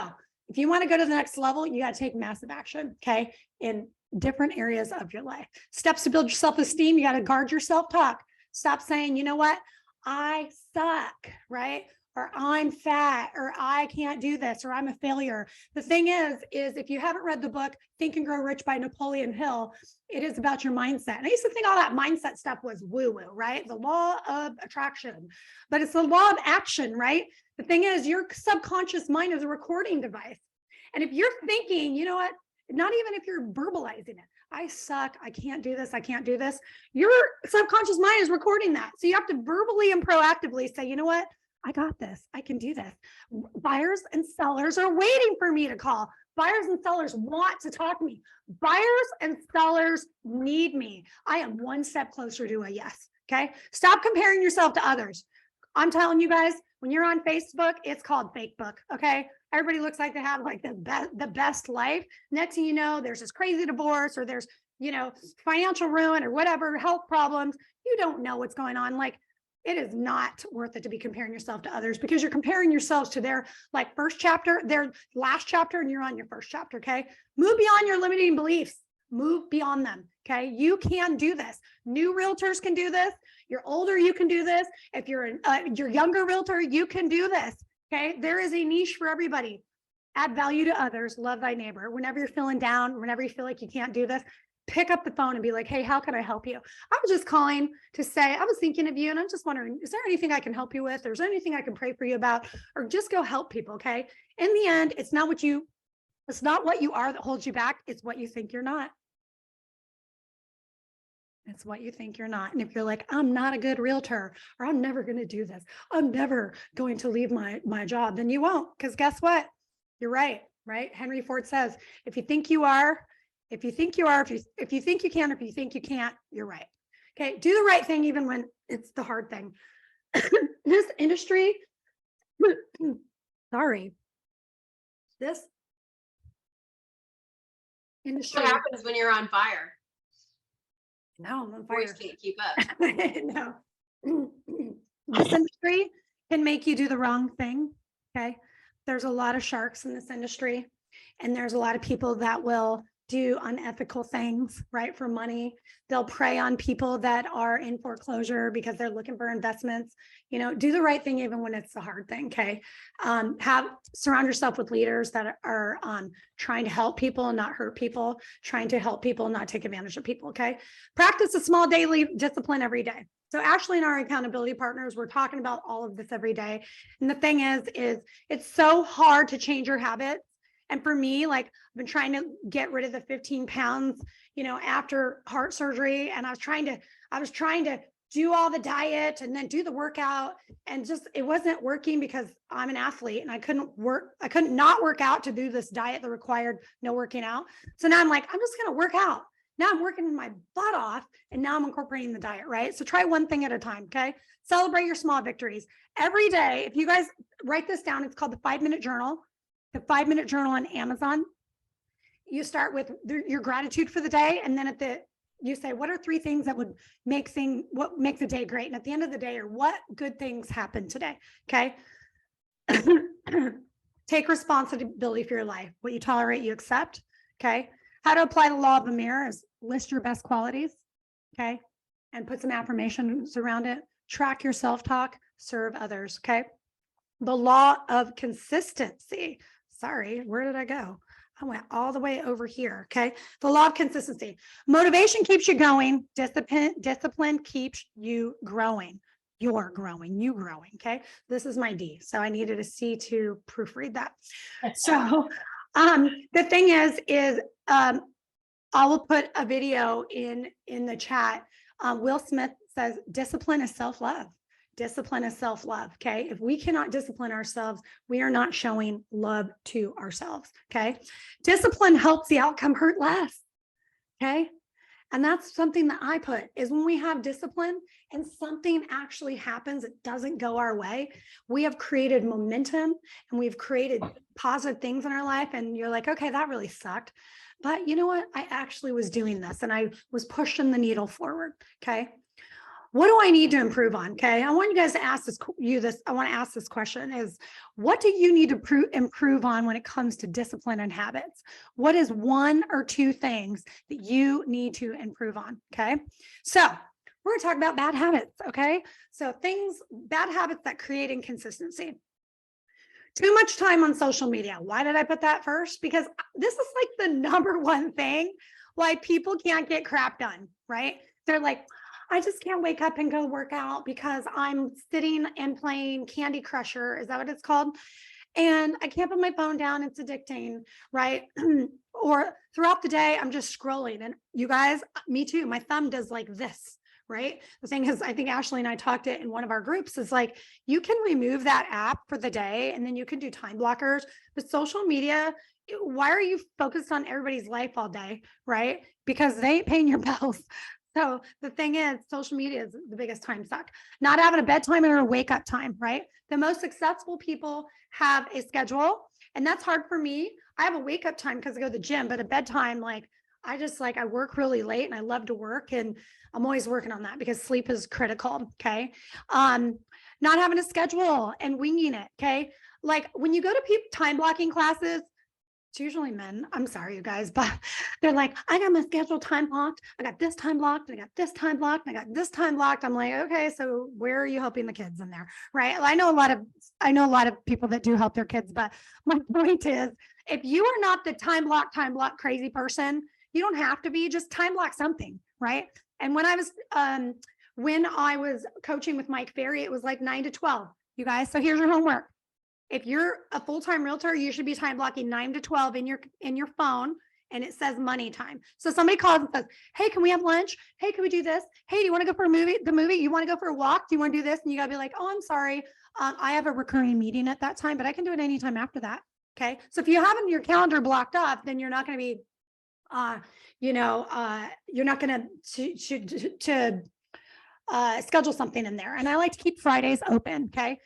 if you want to go to the next level, you got to take massive action. Okay. In different areas of your life. Steps to build your self-esteem. You got to guard your self-talk. Stop saying, you know what? I suck, right? Or I'm fat, or I can't do this, or I'm a failure. The thing is if you haven't read the book, Think and Grow Rich by Napoleon Hill, it is about your mindset. And I used to think all that mindset stuff was woo-woo, right? The law of attraction, but it's the law of action, right? The thing is, your subconscious mind is a recording device. And if you're thinking, you know what, not even if you're verbalizing it, I suck, I can't do this, I can't do this, your subconscious mind is recording that. So you have to verbally and proactively say, you know what, I got this. I can do this. Buyers and sellers are waiting for me to call. Buyers and sellers want to talk to me. Buyers and sellers need me. I am one step closer to a yes. Okay. Stop comparing yourself to others. I'm telling you guys, when you're on Facebook, it's called fake book. Okay. Everybody looks like they have like the best life. Next thing you know, there's this crazy divorce, or there's, financial ruin, or whatever, health problems. You don't know what's going on. Like, it is not worth it to be comparing yourself to others, because you're comparing yourselves to their first chapter, their last chapter, and you're on your first chapter. Okay. Move beyond your limiting beliefs, move beyond them. Okay. You can do this. New realtors can do this. You're older, you can do this. If you're your younger realtor, you can do this. Okay. There is a niche for everybody. Add value to others. Love thy neighbor. Whenever you're feeling down, whenever you feel like you can't do this, pick up the phone and be like, hey, how can I help you? I was just calling to say, I was thinking of you, and I'm just wondering, is there anything I can help you with? Or is there anything I can pray for you about? Or just go help people. Okay. In the end, it's not what you are that holds you back. It's what you think you're not. It's what you think you're not. And if you're like, I'm not a good realtor, or I'm never going to do this, I'm never going to leave my job, then you won't. Because guess what? You're right. Henry Ford says, if you think you are, if you think you can, or if you think you can't, you're right. Okay. Do the right thing, even when it's the hard thing. This industry, sorry, this industry. What happens when you're on fire? No, I'm on fire. Voice can't keep up. No. This industry can make you do the wrong thing. Okay. There's a lot of sharks in this industry, and there's a lot of people that will do unethical things, right, for money. They'll prey on people that are in foreclosure because they're looking for investments. Do the right thing even when it's the hard thing. Okay. Surround yourself with leaders that are trying to help people and not hurt people, trying to help people and not take advantage of people. Okay. Practice a small daily discipline every day. So Ashley and our accountability partners, we're talking about all of this every day. And the thing is it's so hard to change your habits. And for me, I've been trying to get rid of the 15 pounds, after heart surgery. And I was trying to do all the diet and then do the workout, and just, it wasn't working because I'm an athlete and I couldn't not work out to do this diet that required no working out. So now I'm like, I'm just going to work out. Now I'm working my butt off, and now I'm incorporating the diet, right? So try one thing at a time. Okay. Celebrate your small victories every day. If you guys write this down, it's called the 5-minute journal. The 5-minute journal on Amazon. You start with your gratitude for the day, and then you say, what are 3 things that would make the day great? And at the end of the day, or what good things happened today? Okay. Take responsibility for your life. What you tolerate, you accept. Okay. How to apply the law of the mirror is list your best qualities. Okay. And put some affirmations around it. Track your self-talk, serve others. Okay. The law of consistency. Sorry, where did I go? I went all the way over here. Okay. The law of consistency. Motivation keeps you going. Discipline keeps you growing. You're growing, you growing. Okay. This is my D. So I needed a C to proofread that. So the thing is I will put a video in the chat. Will Smith says, discipline is self-love. Discipline is self-love. Okay. If we cannot discipline ourselves, we are not showing love to ourselves. Okay. Discipline helps the outcome hurt less. Okay. And that's something that I put is when we have discipline and something actually happens, it doesn't go our way. We have created momentum and we've created positive things in our life. And you're like, okay, that really sucked. But you know what? I actually was doing this and I was pushing the needle forward. Okay. What do I need to improve on? Okay. I want you guys to ask I want to ask this question is, what do you need to improve on when it comes to discipline and habits? What is one or two things that you need to improve on? Okay. So we're going to talk about bad habits. Okay. So bad habits that create inconsistency. Too much time on social media. Why did I put that first? Because this is like the number one thing why people can't get crap done, right? They're like, I just can't wake up and go work out because I'm sitting and playing Candy Crusher. Is that what it's called? And I can't put my phone down. It's addicting, right? Or throughout the day, I'm just scrolling. And you guys, me too. My thumb does like this, right? The thing is, I think Ashley and I talked it in one of our groups is like, you can remove that app for the day and then you can do time blockers. But social media, why are you focused on everybody's life all day, right? Because they ain't paying your bills. So the thing is, social media is the biggest time suck. Not having a bedtime or a wake up time, right? The most successful people have a schedule, and that's hard for me. I have a wake up time because I go to the gym, but a bedtime, like I work really late and I love to work, and I'm always working on that because sleep is critical. Okay. Not having a schedule and winging it. Okay. Like when you go to time blocking classes, it's usually men. I'm sorry, you guys, but they're like, I got my schedule time blocked. I got this time blocked. I got this time blocked. I got this time blocked. I'm like, okay, so where are you helping the kids in there? Right. I know a lot of people that do help their kids, but my point is, if you are not the time block crazy person, you don't have to be, just time block something. Right. And when I was coaching with Mike Ferry, it was like 9 to 12, you guys. So here's your homework. If you're a full-time realtor, you should be time blocking 9 to 12 in your phone, and it says money time. So somebody calls and says, hey, can we have lunch? Hey, can we do this? Hey, do you want to go for the movie? You want to go for a walk? Do you want to do this? And you got to be like, oh, I'm sorry. I have a recurring meeting at that time, but I can do it anytime after that. Okay. So if you have your calendar blocked up, then you're not going to be, you're not going to schedule something in there. And I like to keep Fridays open. Okay.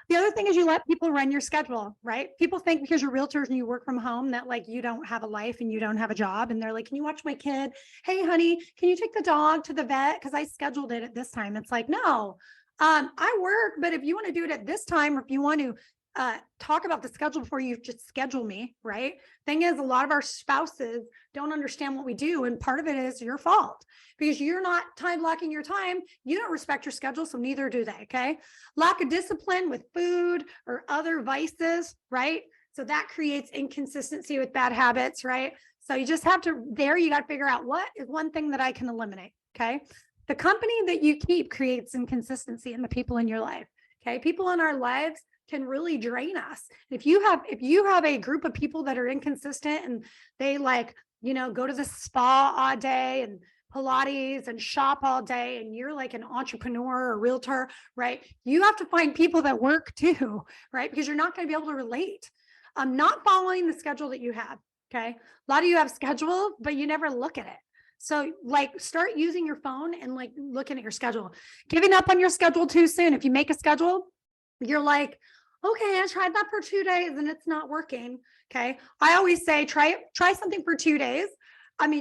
The other thing is you let people run your schedule, right? People think because you're realtors and you work from home that like you don't have a life and you don't have a job. And they're like, can you watch my kid? Hey, honey, can you take the dog to the vet? Because I scheduled it at this time. It's like, no, I work, but if you want to do it at this time, or if you want to talk about the schedule before you just schedule me, right? Thing is, a lot of our spouses don't understand what we do. And part of it is your fault because you're not time blocking your time. You don't respect your schedule. So neither do they. Okay. Lack of discipline with food or other vices, right? So that creates inconsistency with bad habits, right? So you just have to, you got to figure out what is one thing that I can eliminate. Okay. The company that you keep creates inconsistency in the people in your life. Okay. People in our lives can really drain us. If you have a group of people that are inconsistent and they go to the spa all day and Pilates and shop all day, and you're like an entrepreneur or realtor, right? You have to find people that work too, right? Because you're not going to be able to relate. Not following the schedule that you have. Okay. A lot of you have schedule, but you never look at it. So start using your phone and looking at your schedule. Giving up on your schedule too soon. If you make a schedule, you're like, okay, I tried that for 2 days and it's not working. Okay. I always say, try something for 2 days.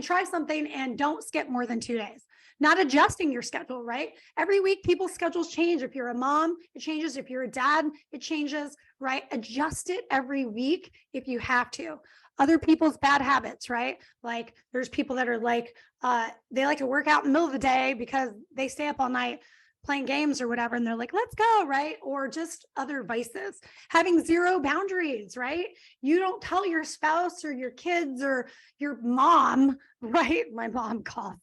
Try something and don't skip more than 2 days. Not adjusting your schedule, right? Every week, people's schedules change. If you're a mom, it changes. If you're a dad, it changes, right? Adjust it every week if you have to. Other people's bad habits, right? Like there's people that are they like to work out in the middle of the day because they stay up all night playing games or whatever. And they're like, let's go, right? Or just other vices, having zero boundaries, right? You don't tell your spouse or your kids or your mom, right? My mom calls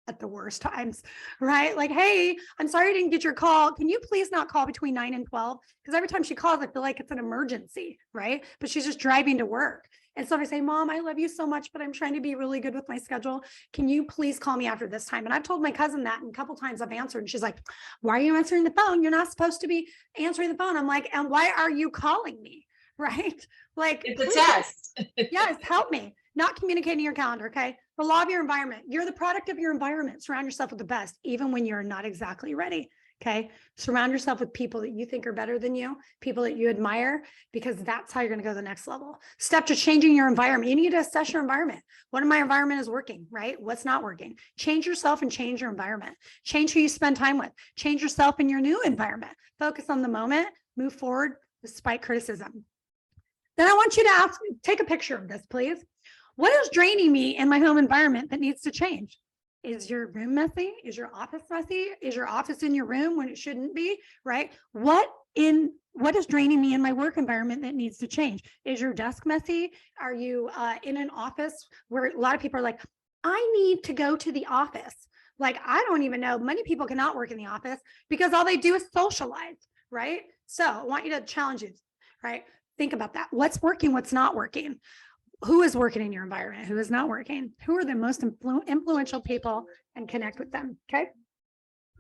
at the worst times, right? Like, hey, I'm sorry I didn't get your call. Can you please not call between 9 and 12? Because every time she calls, I feel like it's an emergency, right? But she's just driving to work. And so I say, Mom, I love you so much, but I'm trying to be really good with my schedule. Can you please call me after this time? And I've told my cousin that, and a couple of times I've answered, and she's like, why are you answering the phone? You're not supposed to be answering the phone. I'm like, and why are you calling me? Right? Like, it's a test. Yes, help me. not communicating your calendar. Okay. The law of your environment. You're the product of your environment. Surround yourself with the best, even when you're not exactly ready. Okay. Surround yourself with people that you think are better than you, people that you admire, because that's how you're going to go to the next level. Step to changing your environment. You need to assess your environment. What in my environment is working, right? What's not working? Change yourself and change your environment. Change who you spend time with. Change yourself in your new environment. Focus on the moment, move forward despite criticism. Then I want you to take a picture of this, please. What is draining me in my home environment that needs to change? Is your room messy? Is your office messy? Is your office in your room when it shouldn't be, right? What is draining me in my work environment that needs to change? Is your desk messy? Are you in an office where a lot of people are like, I need to go to the office. Like, I don't even know. Many people cannot work in the office because all they do is socialize, right? So I want you to challenge you, right? Think about that. What's working? What's not working? Who is working in your environment? Who is not working? Who are the most influential people, and connect with them? Okay.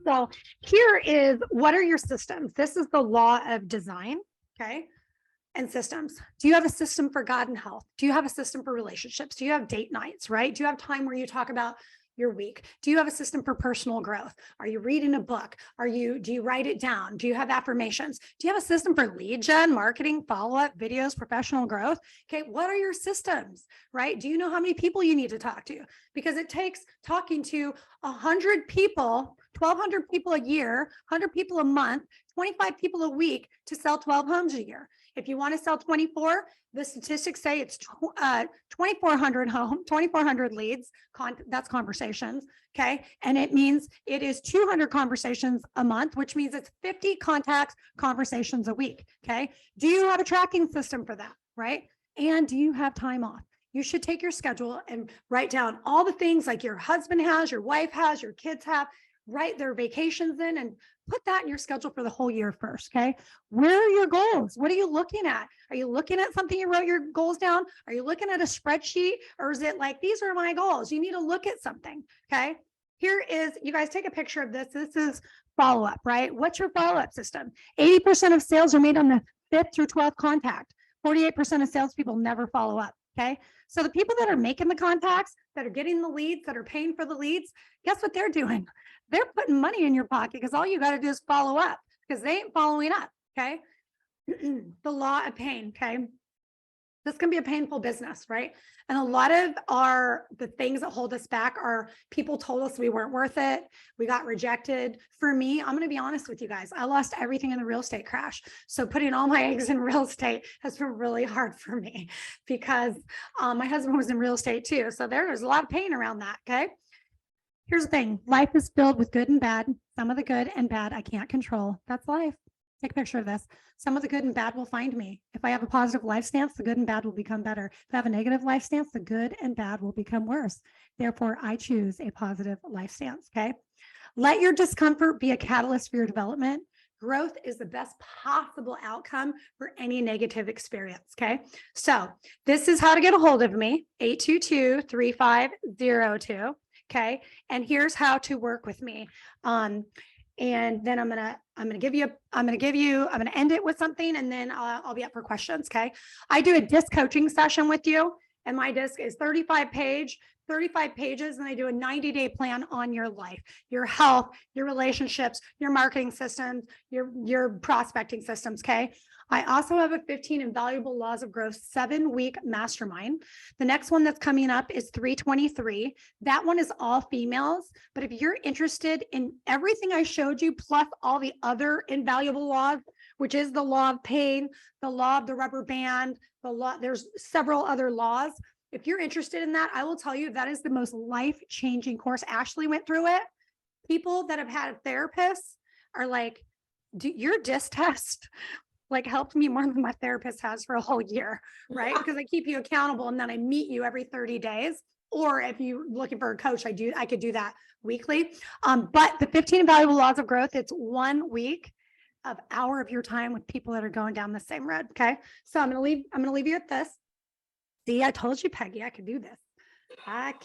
So here is, what are your systems? This is the law of design. Okay. And systems. Do you have a system for God and health? Do you have a system for relationships? Do you have date nights, right? Do you have time where you talk about your week? Do you have a system for personal growth? Are you reading a book? Do you write it down? Do you have affirmations? Do you have a system for lead gen, marketing, follow-up, videos, professional growth? Okay, what are your systems, right? Do you know how many people you need to talk to? Because it takes talking to 100 people, 1,200 people a year, 100 people a month, 25 people a week to sell 12 homes a year. If you want to sell 24, the statistics say it's 2,400 homes, 2,400 leads. That's conversations. Okay. And it means it is 200 conversations a month, which means it's 50 contacts, conversations a week. Okay. Do you have a tracking system for that? Right. And do you have time off? You should take your schedule and write down all the things like your husband has, your wife has, your kids have. Write their vacations in and put that in your schedule for the whole year first. Okay. Where are your goals? What are you looking at? Are you looking at something you wrote your goals down? Are you looking at a spreadsheet, or is it like, these are my goals? You need to look at something. Okay. Here is, you guys take a picture of this. This is follow-up, right? What's your follow-up system? 80% of sales are made on the 5th through 12th contact. 48% of salespeople never follow up. Okay. So the people that are making the contacts, that are getting the leads, that are paying for the leads, guess what they're doing? They're putting money in your pocket because all you got to do is follow up, because they ain't following up. Okay. The law of pain. Okay. This can be a painful business, right? And a lot of the things that hold us back are people told us we weren't worth it. We got rejected. For me, I'm going to be honest with you guys. I lost everything in the real estate crash. So putting all my eggs in real estate has been really hard for me, because my husband was in real estate too. So there's a lot of pain around that. Okay. Here's the thing. Life is filled with good and bad. Some of the good and bad I can't control. That's life. Take a picture of this. Some of the good and bad will find me. If I have a positive life stance, the good and bad will become better. If I have a negative life stance, the good and bad will become worse. Therefore, I choose a positive life stance. Okay. Let your discomfort be a catalyst for your development. Growth is the best possible outcome for any negative experience. Okay. So this is how to get a hold of me. 822-3502. Okay. And here's how to work with me. And then I'm going to end it with something, and then I'll be up for questions. Okay. I do a disc coaching session with you, and my disc is 35 pages, and I do a 90-day plan on your life, your health, your relationships, your marketing systems, your prospecting systems. Okay. I also have a 15 Invaluable Laws of Growth 7-week mastermind. The next one that's coming up is 323. That one is all females. But if you're interested in everything I showed you, plus all the other invaluable laws, which is the law of pain, the law of the rubber band, there's several other laws. If you're interested in that, I will tell you that is the most life-changing course. Ashley went through it. People that have had a therapist are like, your disc test like helped me more than my therapist has for a whole year, right? Because I keep you accountable, and then I meet you every 30 days. Or if you're looking for a coach, I could do that weekly. But the 15 Invaluable Laws of Growth, it's 1 week of hour of your time with people that are going down the same road. Okay. So I'm going to leave you at this. See, I told you, Peggy, I could do this.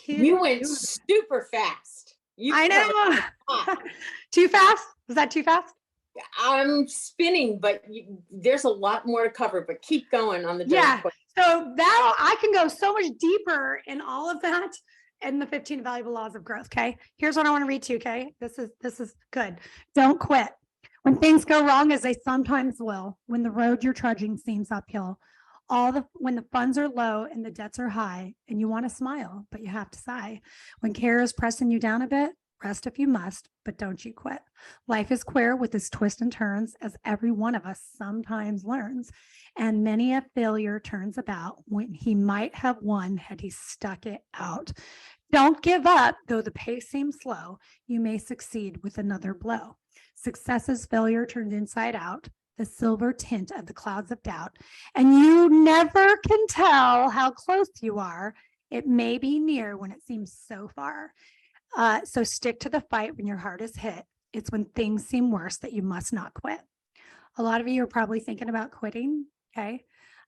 You went super fast. I know. Too fast? Was that too fast? I'm spinning, but there's a lot more to cover, but keep going on the yeah. So that I can go so much deeper in all of that in the 15 Valuable Laws of Growth. Okay. Here's what I want to read to you. Okay. This is good. Don't quit. When things go wrong, as they sometimes will, when the road you're trudging seems uphill, when the funds are low and the debts are high, and you want to smile, but you have to sigh. When care is pressing you down a bit, rest if you must, but don't you quit. Life is queer with its twists and turns, as every one of us sometimes learns. And many a failure turns about when he might have won had he stuck it out. Don't give up, though the pace seems slow. You may succeed with another blow. Success is failure turned inside out, the silver tint of the clouds of doubt. And you never can tell how close you are. It may be near when it seems so far. So stick to the fight when your heart is hit. It's when things seem worse that you must not quit. A lot of you are probably thinking about quitting, okay?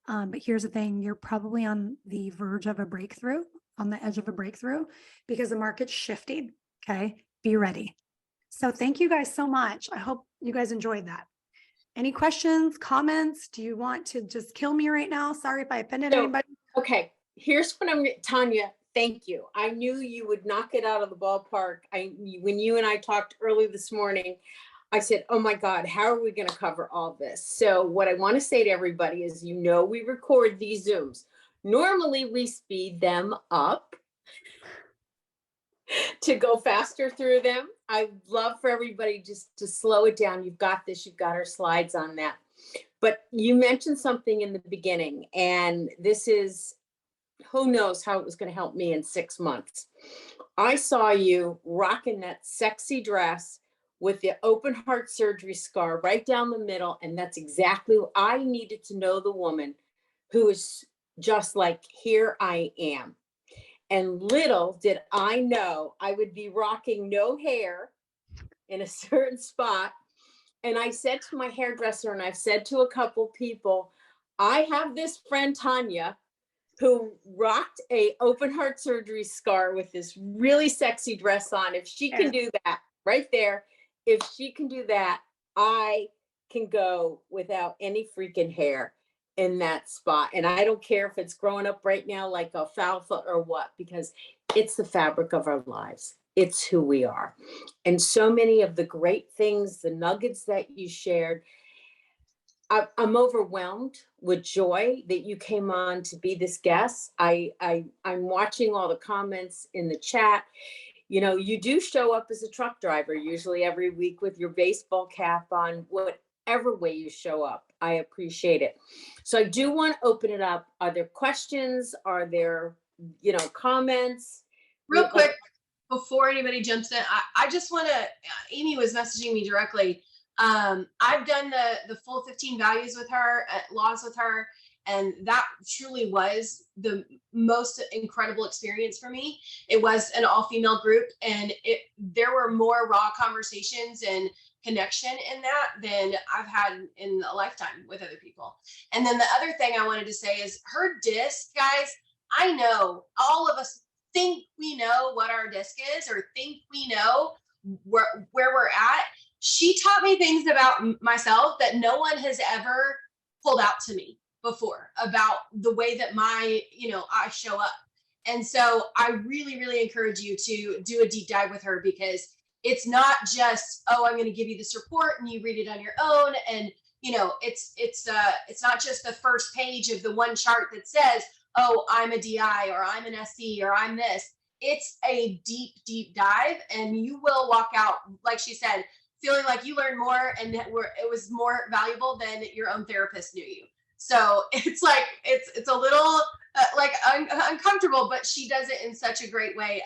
But here's the thing, you're probably on the verge of a breakthrough, on the edge of a breakthrough, because the market's shifting, okay? Be ready. So thank you guys so much. I hope you guys enjoyed that. Any questions, comments? Do you want to just kill me right now? Sorry if I offended anybody. Okay, here's what Tanya, thank you. I knew you would knock it out of the ballpark. When you and I talked early this morning, I said, oh my God, how are we going to cover all this? So what I want to say to everybody is, we record these Zooms. Normally we speed them up to go faster through them. I'd love for everybody just to slow it down. You've got this, you've got our slides on that. But you mentioned something in the beginning, and this is, who knows how it was going to help me in 6 months. I saw you rocking that sexy dress with the open heart surgery scar right down the middle. And that's exactly what I needed to know, the woman who is just like, here I am. And little did I know I would be rocking no hair in a certain spot. And I said to my hairdresser, and I've said to a couple people, I have this friend, Tanya, who rocked a open heart surgery scar with this really sexy dress on. If she can do that right there, if she can do that, I can go without any freaking hair in that spot. And I don't care if it's growing up right now like alfalfa or what, because it's the fabric of our lives. It's who we are. And so many of the great things, the nuggets that you shared, I'm overwhelmed with joy that you came on to be this guest. I'm watching all the comments in the chat. You do show up as a truck driver, usually every week with your baseball cap on, whatever way you show up. I appreciate it. So I do want to open it up. Are there questions? Are there, comments? Real quick, before anybody jumps in, I just want to, Amy was messaging me directly. I've done the full 15 values with her, laws with her, and that truly was the most incredible experience for me. It was an all-female group, and there were more raw conversations and connection in that than I've had in a lifetime with other people. And then the other thing I wanted to say is her disc, guys, I know all of us think we know what our disc is, or think we know where we're at. She taught me things about myself that no one has ever pulled out to me before, about the way that I show up. And so I really, really encourage you to do a deep dive with her, because it's not just, oh, I'm going to give you this report and you read it on your own. And, it's not just the first page of the one chart that says, oh, I'm a DI, or I'm an SC, or I'm this. It's a deep, deep dive, and you will walk out, like she said, feeling like you learned more and it was more valuable than your own therapist knew you. So it's like, it's a little uncomfortable, but she does it in such a great way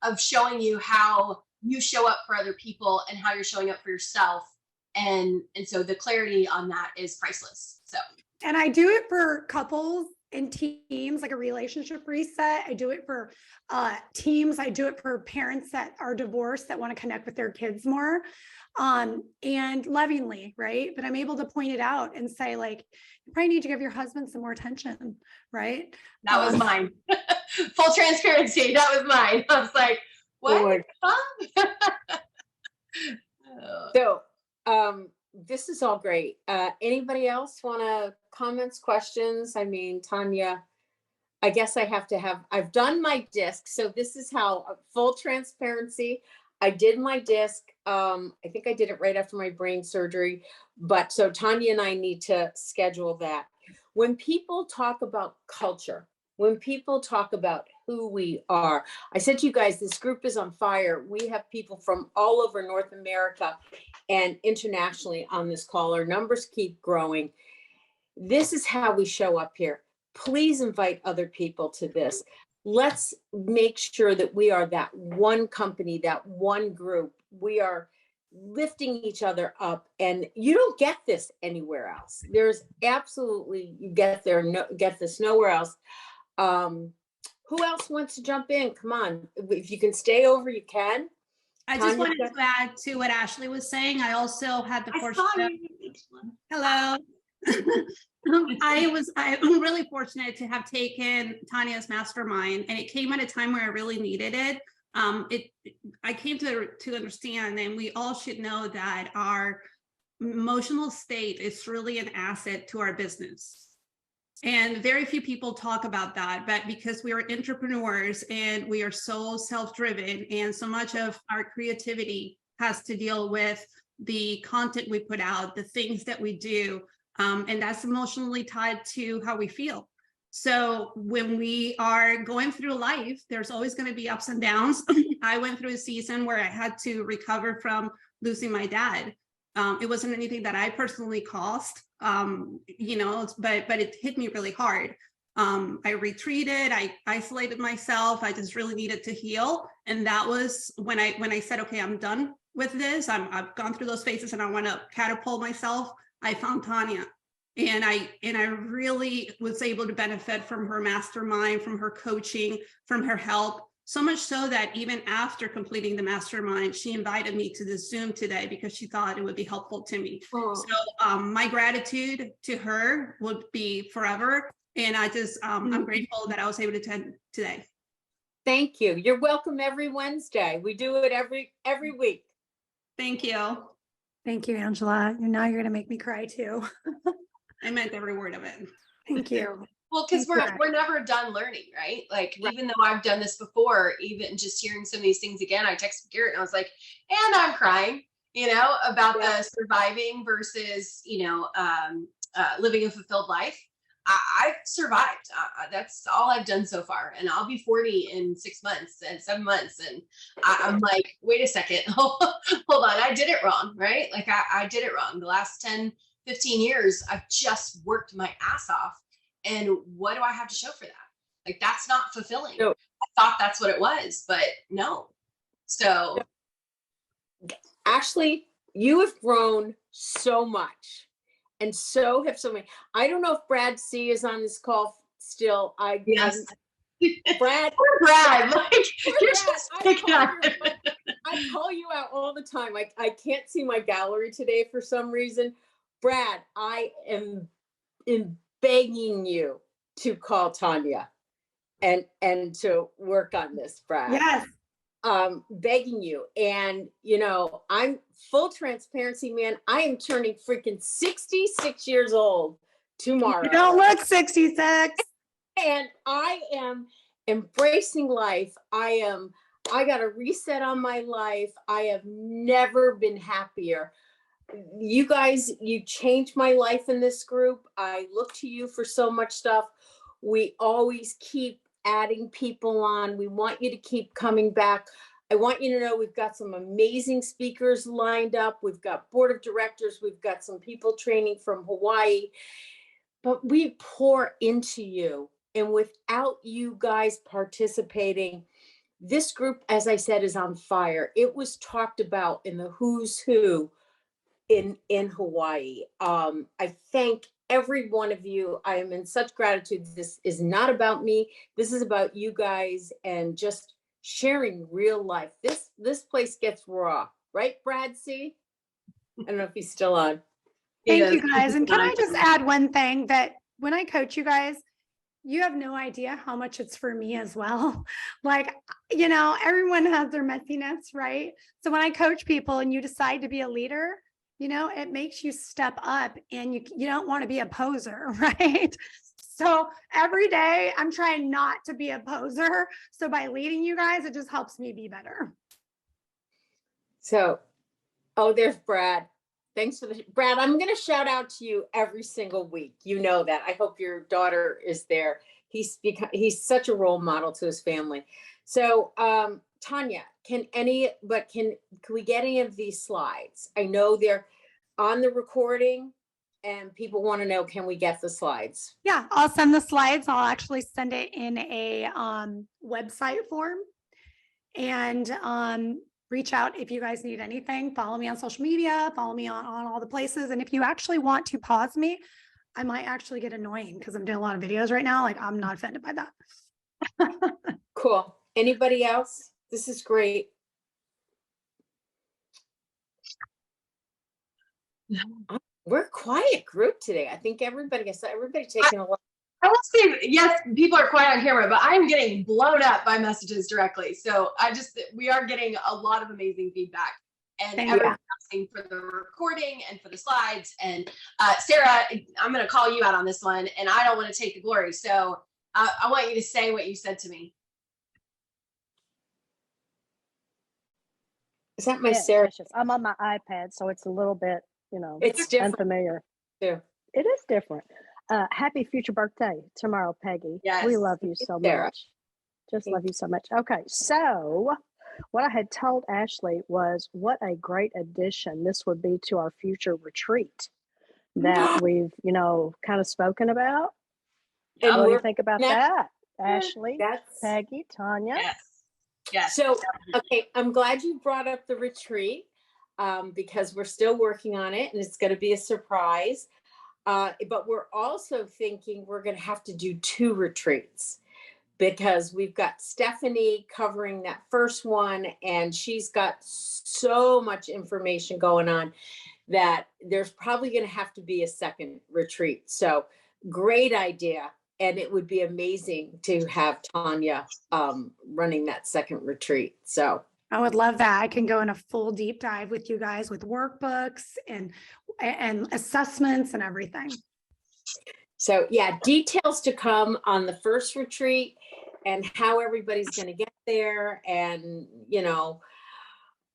of showing you how you show up for other people and how you're showing up for yourself. And so the clarity on that is priceless. So, and I do it for couples and teams, like a relationship reset. I do it for teams. I do it for parents that are divorced that want to connect with their kids more, and lovingly, right? But I'm able to point it out and say, like, you probably need to give your husband some more attention, right? That was mine. Full transparency. That was mine. I was like, what? So, this is all great. Anybody else want to comments, questions? I mean, Tanya, I guess I've done my disc. So this is how, full transparency, I did my disc. I think I did it right after my brain surgery. But so Tanya and I need to schedule that. When people talk about culture, when people talk about who we are, I said to you guys, this group is on fire. We have people from all over North America and internationally on this call. Our numbers keep growing. This is how we show up here. Please invite other people to this. Let's make sure that we are that one company, that one group. We are lifting each other up, and you don't get this anywhere else. There's absolutely, you get this nowhere else. Who else wants to jump in? Come on. If you can stay over, you can. I just wanted to add to what Ashley was saying. I also had the fortune. Hello. I'm really fortunate to have taken Tanya's mastermind, and it came at a time where I really needed it. I came to understand, and we all should know that our emotional state is really an asset to our business. And very few people talk about that, but because we are entrepreneurs and we are so self-driven, and so much of our creativity has to deal with the content we put out, the things that we do, and that's emotionally tied to how we feel. So when we are going through life, there's always going to be ups and downs. I went through a season where I had to recover from losing my dad. It wasn't anything that I personally caused, but it hit me really hard. I retreated, I isolated myself. I just really needed to heal. And that was when I said, okay, I'm done with this. I've gone through those phases and I want to catapult myself. I found Tanya, and I really was able to benefit from her mastermind, from her coaching, from her help. So much so that even after completing the mastermind, she invited me to the Zoom today because she thought it would be helpful to me. Oh. So my gratitude to her would be forever. And I'm grateful that I was able to attend today. Thank you. You're welcome every Wednesday. We do it every week. Thank you. Thank you, Angela. And now you're going to make me cry too. I meant every word of it. Thank you. Well, because we're never done learning, right? Like, right. Even though I've done this before, even just hearing some of these things again, I texted Garrett and I was like, and I'm crying, about the surviving versus, living a fulfilled life. I've survived. That's all I've done so far. And I'll be 40 in 6 months and 7 months. And I'm like, wait a second, hold on. I did it wrong, right? Like I did it wrong. The last 10, 15 years, I've just worked my ass off. And what do I have to show for that? Like, that's not fulfilling. No. I thought that's what it was, but no. So. Ashley, you have grown so much. And so have so many. I don't know if Brad C is on this call still. Yes. Brad. Brad. I call you out all the time. I can't see my gallery today for some reason. Brad, I am begging you to call Tanya and to work on this, Brad. Yes. Begging you. And, I'm full transparency, man. I am turning freaking 66 years old tomorrow. You don't look 66. And I am embracing life. I got a reset on my life. I have never been happier. You guys, you changed my life in this group. I look to you for so much stuff. We always keep adding people on. We want you to keep coming back. I want you to know we've got some amazing speakers lined up. We've got board of directors. We've got some people training from Hawaii, but we pour into you. And without you guys participating, this group, as I said, is on fire. It was talked about in the who's who in Hawaii. I thank every one of you. I am in such gratitude. This is not about me. This is about you guys and just sharing real life. This place gets raw, right, Brad C? I don't know if he's still on. Thank you guys. And can I just add one thing, that when I coach you guys, you have no idea how much it's for me as well. Like, everyone has their messiness, right? So when I coach people and you decide to be a leader, you know, it makes you step up, and you don't want to be a poser, right? So every day I'm trying not to be a poser. So by leading you guys, it just helps me be better. So, oh, there's Brad. Thanks for the Brad. I'm going to shout out to you every single week. You know that. I hope your daughter is there. He's such a role model to his family. So, Tanya, can we get any of these slides? I know they're on the recording, and people want to know, can we get the slides? Yeah, I'll send the slides. I'll actually send it in a website form, and reach out if you guys need anything. Follow me on social media, follow me on all the places. And if you actually want to pause me, I might actually get annoying because I'm doing a lot of videos right now. Like, I'm not offended by that. Cool. Anybody else? This is great. We're a quiet group today. I think everybody taking a lot. I will say, yes, people are quiet on camera, but I'm getting blown up by messages directly. So we are getting a lot of amazing feedback, and everyone's asking for the recording and for the slides. And Sarah, I'm going to call you out on this one, and I don't want to take the glory. So I want you to say what you said to me. Is that my Sarah? I'm on my iPad, so it's a little bit, It's different. unfamiliar. Too. It is different. Happy future birthday tomorrow, Peggy. Yes. We love you so much. Just love you so much. Okay, so what I had told Ashley was what a great addition this would be to our future retreat that we've, kind of spoken about. And what do you think about that, Ashley, Peggy, Tanya? Yes. Yes. So, okay, I'm glad you brought up the retreat because we're still working on it, and it's going to be a surprise. But we're also thinking we're going to have to do 2 retreats because we've got Stephanie covering that first one, and she's got so much information going on that there's probably going to have to be a second retreat. So great idea. And it would be amazing to have Tanya running that second retreat. So I would love that. I can go in a full deep dive with you guys with workbooks and assessments and everything. So yeah, details to come on the first retreat and how everybody's going to get there. And,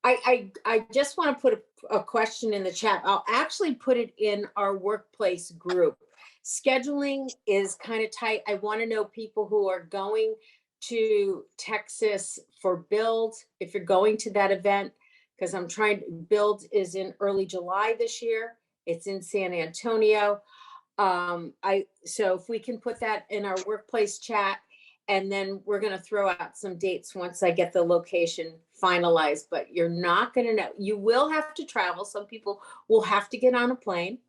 I just want to put a question in the chat. I'll actually put it in our workplace group. Scheduling is kind of tight. I want to know people who are going to Texas for Build, if you're going to that event, because Build is in early July this year. It's in San Antonio. So if we can put that in our workplace chat, and then we're going to throw out some dates once I get the location finalized, but you're not going to know. You will have to travel. Some people will have to get on a plane,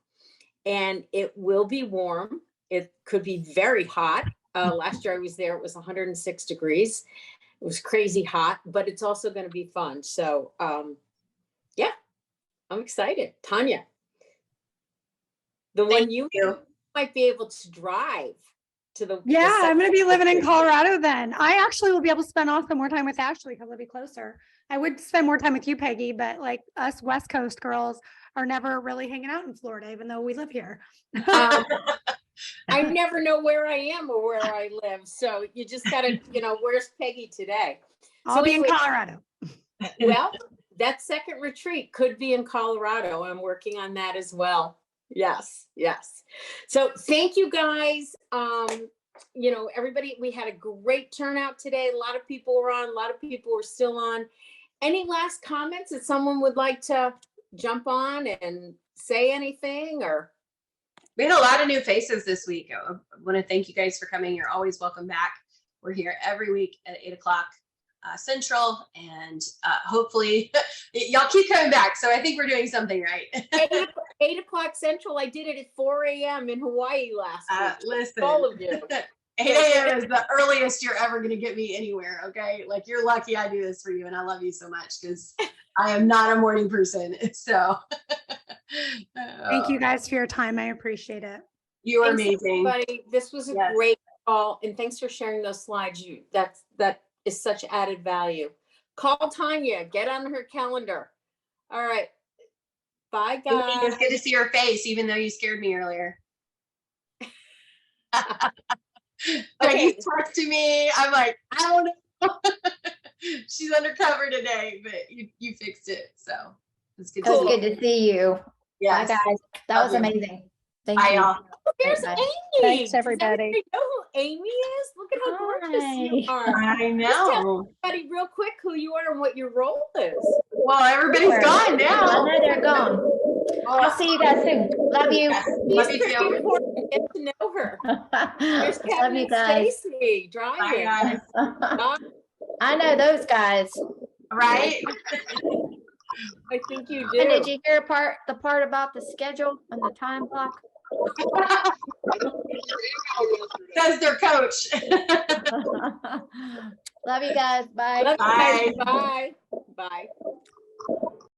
and it will be warm. It could be very hot. Last year I was there, it was 106 degrees. It was crazy hot, but it's also going to be fun. So yeah, I'm excited. Tanya, one you might be able to drive to the. Yeah, I'm going to be living in Colorado then. I actually will be able to spend also more time with Ashley because I'll be closer. I would spend more time with you, Peggy, but like us West Coast girls are never really hanging out in Florida, even though we live here. I never know where I am or where I live. So you just got to, where's Peggy today? I'll be in Colorado. Well, that second retreat could be in Colorado. I'm working on that as well. Yes. So thank you guys. Everybody, we had a great turnout today. A lot of people were on, a lot of people were still on. Any last comments that someone would like to jump on and say anything? Or we had a lot of new faces this week. I want to thank you guys for coming. You're always welcome back. We're here every week at 8:00 Central, and hopefully y'all keep coming back. So I think we're doing something right. 8:00 Central. I did it at 4 a.m. in Hawaii last week. Listen, all of you. 8 a.m. is the earliest you're ever going to get me anywhere. Okay. Like, you're lucky I do this for you. And I love you so much because I am not a morning person. So thank you guys for your time. I appreciate it. You are amazing. Everybody. This was a great call. And thanks for sharing those slides. That is such added value. Call Tanya, get on her calendar. All right. Bye. Bye, It was guys. good to see her face, even though you scared me earlier. Peggy's texting me. I'm like, I don't know. She's undercover today, but you fixed it. So it's good. It was good to see you. Yes. Bye, guys. That was amazing. Thank Bye, you. y'all. Oh, there's Bye. Amy. Thanks, Does everybody. everybody know who Amy is? Look at how gorgeous you are. I Just tell know. everybody real quick who you are and what your role is. Well, everybody's Sure. gone I now. know they're gone. I'll see you guys soon. Love you. Yes. Love you She's pretty too. important to get to know her. There's Love Kevin you and guys. Stacy Bye, driving. guys. I know those guys. Right? I think you And do. did you hear the part about the schedule and the time block? Says their coach. Love you guys. Bye. Love you Bye. guys. Bye. Bye.